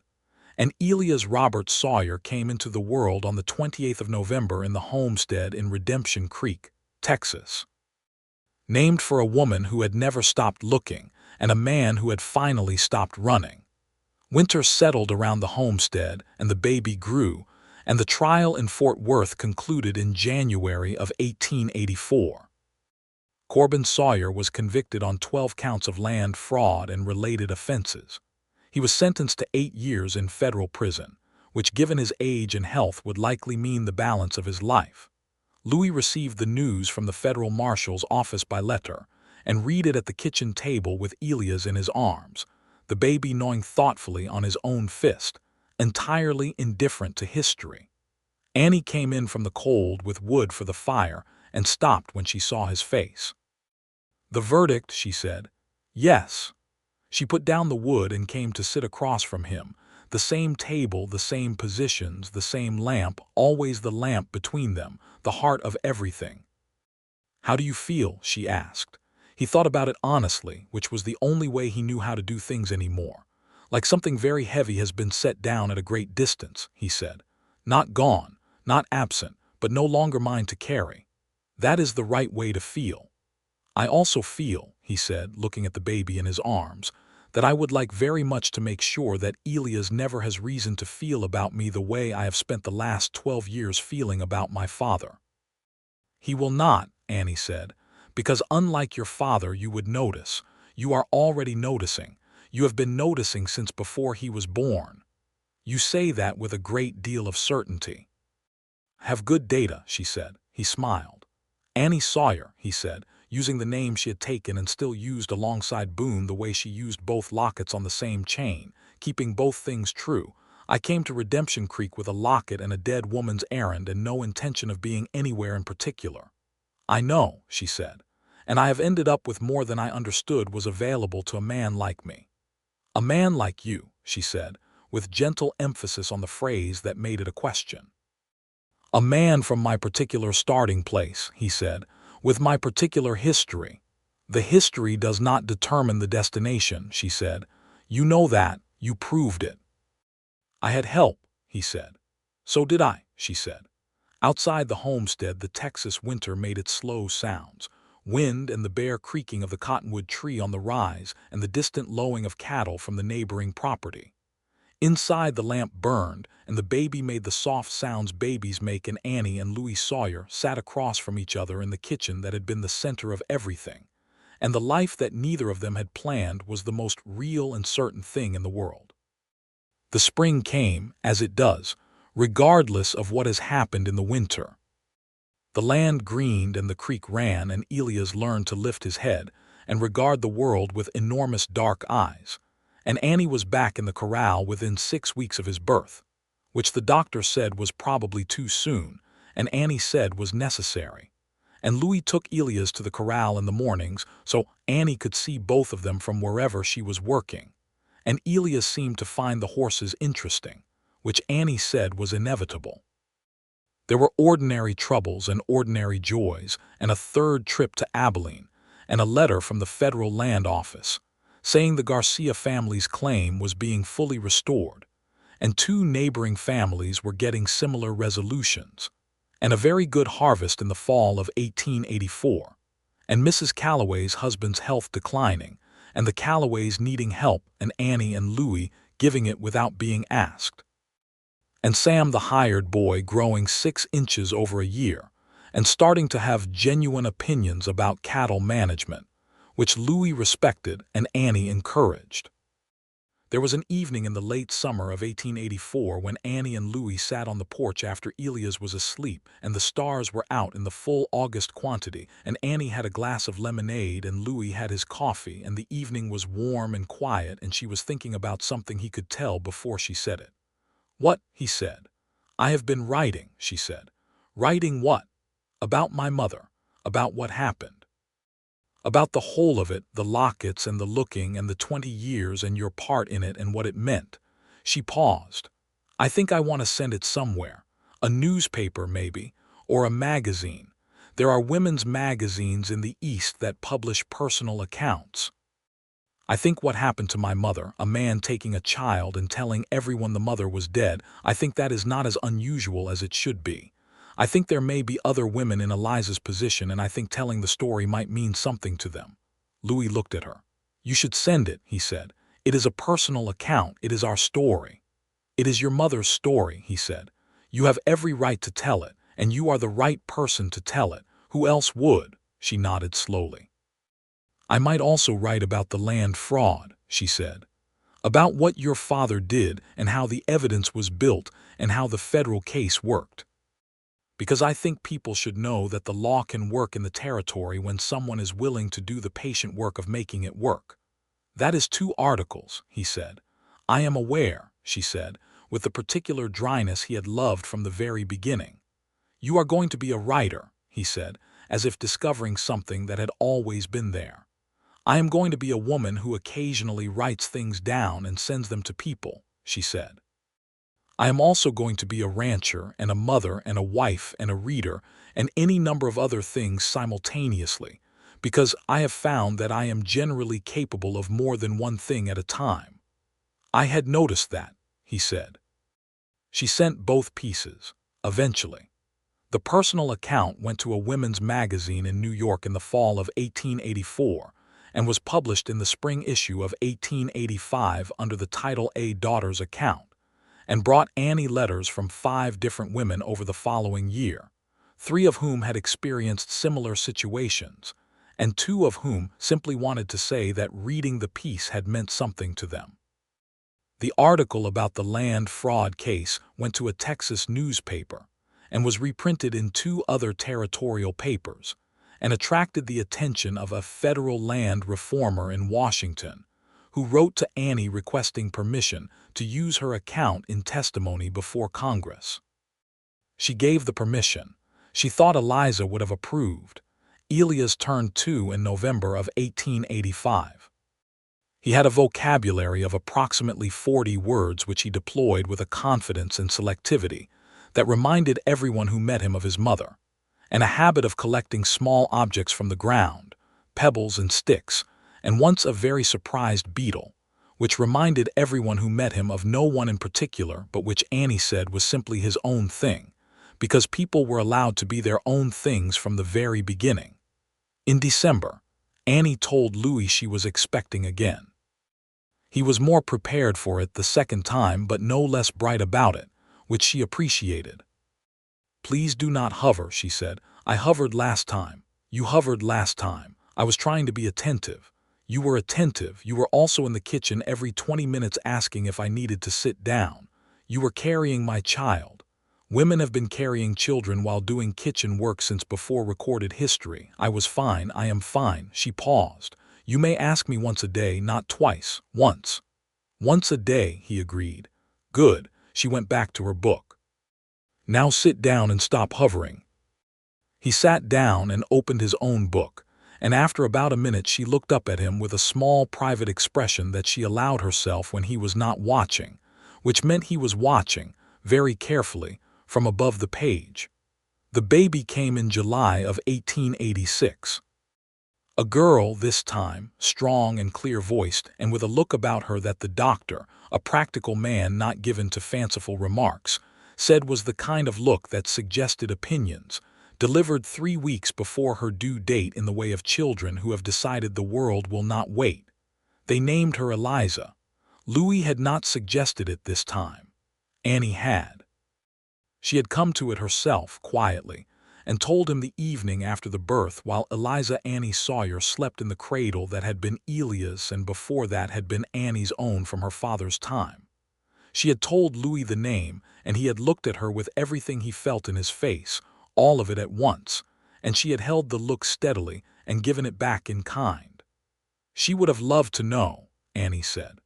and Elias Robert Sawyer came into the world on the 28th of November in the homestead in Redemption Creek, Texas. Named for a woman who had never stopped looking and a man who had finally stopped running. Winter settled around the homestead, and the baby grew, and the trial in Fort Worth concluded in January of 1884. Corbin Sawyer was convicted on 12 counts of land fraud and related offenses. He was sentenced to 8 years in federal prison, which given his age and health would likely mean the balance of his life. Louis received the news from the federal marshal's office by letter, and read it at the kitchen table with Elias in his arms, the baby gnawing thoughtfully on his own fist, entirely indifferent to history. Annie came in from the cold with wood for the fire and stopped when she saw his face. "The verdict," she said. "Yes." She put down the wood and came to sit across from him, the same table, the same positions, the same lamp, always the lamp between them, the heart of everything. "How do you feel?" she asked. He thought about it honestly, which was the only way he knew how to do things anymore. "Like something very heavy has been set down at a great distance," he said. "Not gone, not absent, but no longer mine to carry. That is the right way to feel. I also feel," he said, looking at the baby in his arms, "that I would like very much to make sure that Elias never has reason to feel about me the way I have spent the last 12 years feeling about my father." "He will not," Annie said, "because unlike your father you would notice. You are already noticing. You have been noticing since before he was born. You say that with a great deal of certainty." "Have good data," she said. He smiled. "Annie Sawyer," he said, using the name she had taken and still used alongside Boone the way she used both lockets on the same chain, keeping both things true. "I came to Redemption Creek with a locket and a dead woman's errand and no intention of being anywhere in particular." "I know," she said, "and I have ended up with more than I understood was available to a man like me." "A man like you," she said, with gentle emphasis on the phrase that made it a question. "A man from my particular starting place," he said, "with my particular history." "The history does not determine the destination," she said. "You know that, you proved it." "I had help," he said. "So did I," she said. Outside the homestead the Texas winter made its slow sounds, wind and the bare creaking of the cottonwood tree on the rise and the distant lowing of cattle from the neighboring property. Inside the lamp burned, and the baby made the soft sounds babies make, and Annie and Louis Sawyer sat across from each other in the kitchen that had been the center of everything, and the life that neither of them had planned was the most real and certain thing in the world. The spring came, as it does, regardless of what has happened in the winter. The land greened and the creek ran, and Elias learned to lift his head and regard the world with enormous dark eyes, and Annie was back in the corral within 6 weeks of his birth, which the doctor said was probably too soon, and Annie said was necessary. and Louis took Elias to the corral in the mornings so Annie could see both of them from wherever she was working. And Elias seemed to find the horses interesting, which Annie said was inevitable. There were ordinary troubles and ordinary joys, and a third trip to Abilene, and a letter from the Federal Land Office, saying the Garcia family's claim was being fully restored, and two neighboring families were getting similar resolutions, and a very good harvest in the fall of 1884, and Mrs. Calloway's husband's health declining, and the Calloways needing help, and Annie and Louis giving it without being asked. And Sam the hired boy growing 6 inches over a year, and starting to have genuine opinions about cattle management, which Louis respected and Annie encouraged. There was an evening in the late summer of 1884 when Annie and Louis sat on the porch after Elias was asleep and the stars were out in the full August quantity, and Annie had a glass of lemonade and Louis had his coffee, and the evening was warm and quiet, and she was thinking about something he could tell before she said it. "What?" he said. "I have been writing," she said. "Writing what?" "About my mother. About what happened. About the whole of it, the Lockets and the looking and the 20 years and your part in it and what it meant." She paused. "I think I want to send it somewhere. A newspaper, maybe, or a magazine. There are women's magazines in the East that publish personal accounts. I think what happened to my mother, a man taking a child and telling everyone the mother was dead, I think that is not as unusual as it should be. I think there may be other women in Eliza's position, and I think telling the story might mean something to them." Louis looked at her. "You should send it," he said. "It is a personal account. It is our story." "It is your mother's story," he said. "You have every right to tell it, and you are the right person to tell it. Who else would?" She nodded slowly. "I might also write about the land fraud," she said. "About what your father did and how the evidence was built and how the federal case worked. Because I think people should know that the law can work in the territory when someone is willing to do the patient work of making it work." "That is 2 articles," he said. "I am aware," she said, with the particular dryness he had loved from the very beginning. "You are going to be a writer," he said, as if discovering something that had always been there. "I am going to be a woman who occasionally writes things down and sends them to people," she said. "I am also going to be a rancher and a mother and a wife and a reader and any number of other things simultaneously, because I have found that I am generally capable of more than one thing at a time." "I had noticed that," he said. She sent both pieces, eventually. The personal account went to a women's magazine in New York in the fall of 1884, and was published in the spring issue of 1885 under the title A Daughter's Account, and brought Annie letters from 5 different women over the following year, 3 of whom had experienced similar situations, and 2 of whom simply wanted to say that reading the piece had meant something to them. The article about the land fraud case went to a Texas newspaper, and was reprinted in 2 other territorial papers, and attracted the attention of a federal land reformer in Washington, who wrote to Annie requesting permission to use her account in testimony before Congress. She gave the permission. She thought Eliza would have approved. Elias turned 2 in November of 1885. He had a vocabulary of approximately 40 words which he deployed with a confidence and selectivity that reminded everyone who met him of his mother, and a habit of collecting small objects from the ground, pebbles and sticks, and once a very surprised beetle, which reminded everyone who met him of no one in particular, but which Annie said was simply his own thing, because people were allowed to be their own things from the very beginning. In December, Annie told Louis she was expecting again. He was more prepared for it the second time, but no less bright about it, which she appreciated. "Please do not hover," she said. "I hovered last time. You hovered last time. I was trying to be attentive. You were attentive. You were also in the kitchen every 20 minutes asking if I needed to sit down. You were carrying my child. Women have been carrying children while doing kitchen work since before recorded history. I was fine. I am fine." She paused. "You may ask me once a day, not twice. Once." "Once a day," he agreed. "Good." She went back to her book. "Now sit down and stop hovering." He sat down and opened his own book, and after about a minute she looked up at him with a small private expression that she allowed herself when he was not watching, which meant he was watching, very carefully, from above the page. The baby came in July of 1886. A girl this time, strong and clear-voiced, and with a look about her that the doctor, a practical man not given to fanciful remarks, said was the kind of look that suggested opinions, delivered 3 weeks before her due date in the way of children who have decided the world will not wait. They named her Eliza. Louis had not suggested it this time. Annie had. She had come to it herself, quietly, and told him the evening after the birth while Eliza Annie Sawyer slept in the cradle that had been Elia's and before that had been Annie's own from her father's time. She had told Louis the name, and he had looked at her with everything he felt in his face, all of it at once, and she had held the look steadily and given it back in kind. She would have loved to know, Annie said.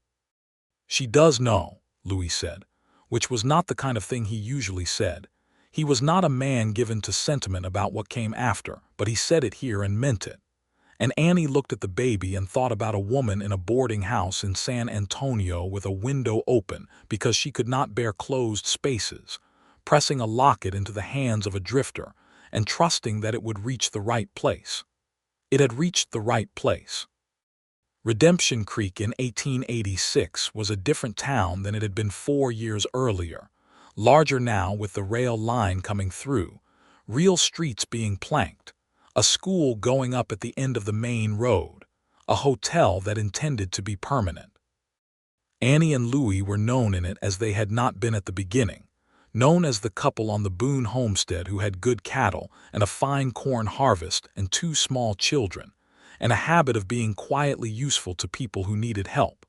She does know, Louis said, which was not the kind of thing he usually said. He was not a man given to sentiment about what came after, but he said it here and meant it. And Annie looked at the baby and thought about a woman in a boarding house in San Antonio with a window open because she could not bear closed spaces, pressing a locket into the hands of a drifter and trusting that it would reach the right place. It had reached the right place. Redemption Creek in 1886 was a different town than it had been 4 years earlier, larger now with the rail line coming through, real streets being planked, a school going up at the end of the main road, a hotel that intended to be permanent. Annie and Louis were known in it as they had not been at the beginning, known as the couple on the Boone homestead who had good cattle and a fine corn harvest and 2 small children, and a habit of being quietly useful to people who needed help.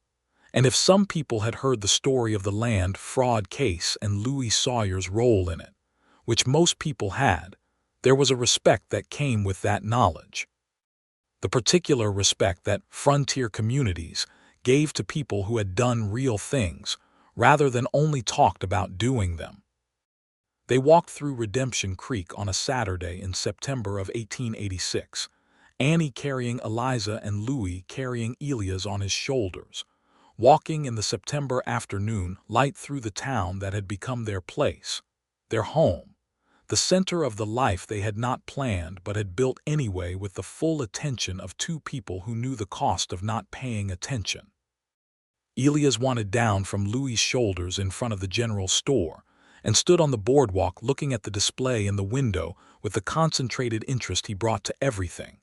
And if some people had heard the story of the land fraud case and Louis Sawyer's role in it, which most people had, there was a respect that came with that knowledge. The particular respect that frontier communities gave to people who had done real things, rather than only talked about doing them. They walked through Redemption Creek on a Saturday in September of 1886, Annie carrying Eliza and Louis carrying Elias on his shoulders, walking in the September afternoon light through the town that had become their place, their home, the center of the life they had not planned but had built anyway with the full attention of 2 people who knew the cost of not paying attention. Elias wanted down from Louis' shoulders in front of the general store and stood on the boardwalk looking at the display in the window with the concentrated interest he brought to everything.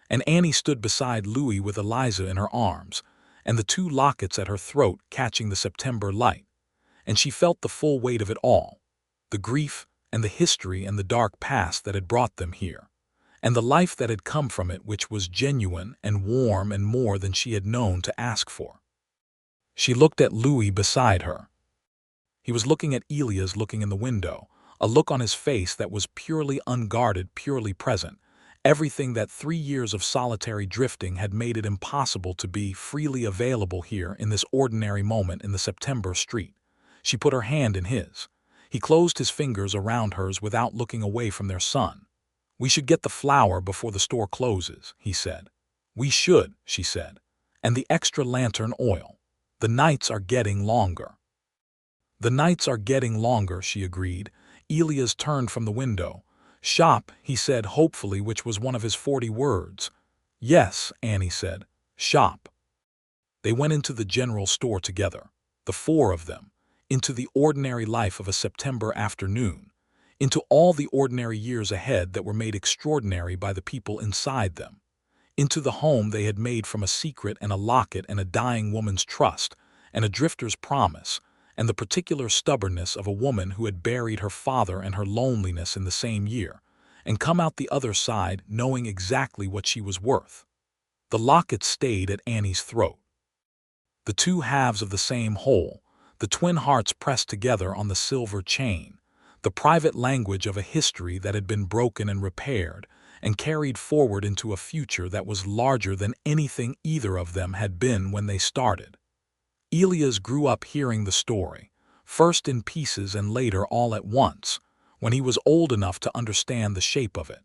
And Annie stood beside Louis with Eliza in her arms, and the 2 lockets at her throat catching the September light, and she felt the full weight of it all, the grief and the history and the dark past that had brought them here, and the life that had come from it which was genuine and warm and more than she had known to ask for. She looked at Louis beside her. He was looking at Elias looking in the window, a look on his face that was purely unguarded, purely present, everything that 3 years of solitary drifting had made it impossible to be freely available here in this ordinary moment in the September street. She put her hand in his. He closed his fingers around hers without looking away from their son. "We should get the flour before the store closes," he said. "We should," she said. "And the extra lantern oil. The nights are getting longer." "The nights are getting longer," she agreed. Elias turned from the window. "Shop," he said hopefully, which was one of his 40 words. "Yes," Annie said. "Shop." They went into the general store together, the 4 of them, into the ordinary life of a September afternoon, into all the ordinary years ahead that were made extraordinary by the people inside them, into the home they had made from a secret and a locket and a dying woman's trust and a drifter's promise, and the particular stubbornness of a woman who had buried her father and her loneliness in the same year, and come out the other side knowing exactly what she was worth. The locket stayed at Annie's throat. The 2 halves of the same whole, the twin hearts pressed together on the silver chain, the private language of a history that had been broken and repaired, and carried forward into a future that was larger than anything either of them had been when they started. Elias grew up hearing the story, first in pieces and later all at once, when he was old enough to understand the shape of it.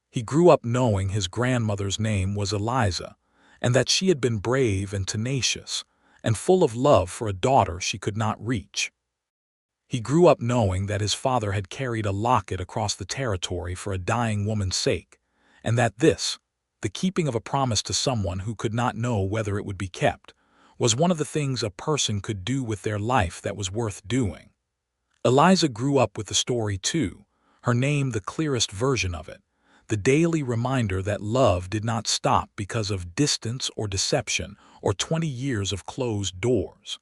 He grew up knowing his grandmother's name was Eliza, and that she had been brave and tenacious, and full of love for a daughter she could not reach. He grew up knowing that his father had carried a locket across the territory for a dying woman's sake, and that this, the keeping of a promise to someone who could not know whether it would be kept, was one of the things a person could do with their life that was worth doing. Eliza grew up with the story too, her name the clearest version of it, the daily reminder that love did not stop because of distance or deception or 20 years of closed doors.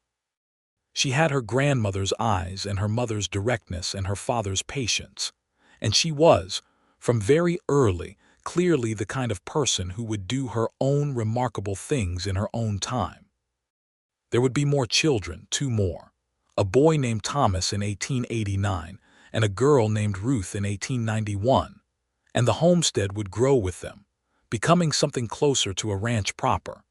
She had her grandmother's eyes and her mother's directness and her father's patience, and she was, from very early, clearly the kind of person who would do her own remarkable things in her own time. There would be more children, 2 more, a boy named Thomas in 1889 and a girl named Ruth in 1891, and the homestead would grow with them, becoming something closer to a ranch proper,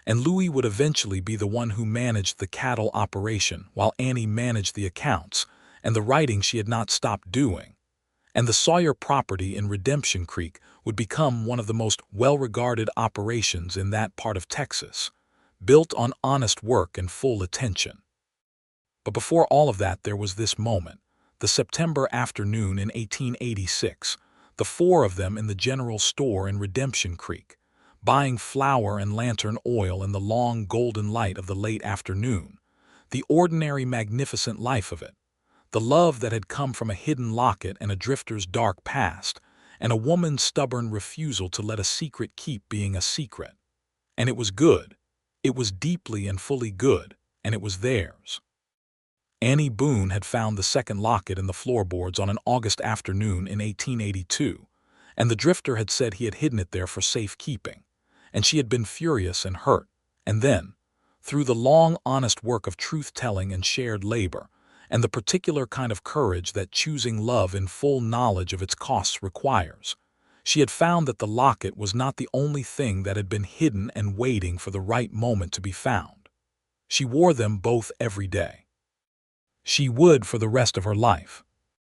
and Louis would eventually be the one who managed the cattle operation while Annie managed the accounts and the writing she had not stopped doing, and the Sawyer property in Redemption Creek would become one of the most well-regarded operations in that part of Texas, built on honest work and full attention. But before all of that there was this moment, the September afternoon in 1886, the 4 of them in the general store in Redemption Creek, buying flour and lantern oil in the long golden light of the late afternoon, the ordinary magnificent life of it, the love that had come from a hidden locket and a drifter's dark past, and a woman's stubborn refusal to let a secret keep being a secret. And it was good. It was deeply and fully good, and it was theirs. Annie Boone had found the second locket in the floorboards on an August afternoon in 1882, and the drifter had said he had hidden it there for safekeeping, and she had been furious and hurt, and then, through the long, honest work of truth-telling and shared labor, and the particular kind of courage that choosing love in full knowledge of its costs requires, she had found that the locket was not the only thing that had been hidden and waiting for the right moment to be found. She wore them both every day. She would for the rest of her life.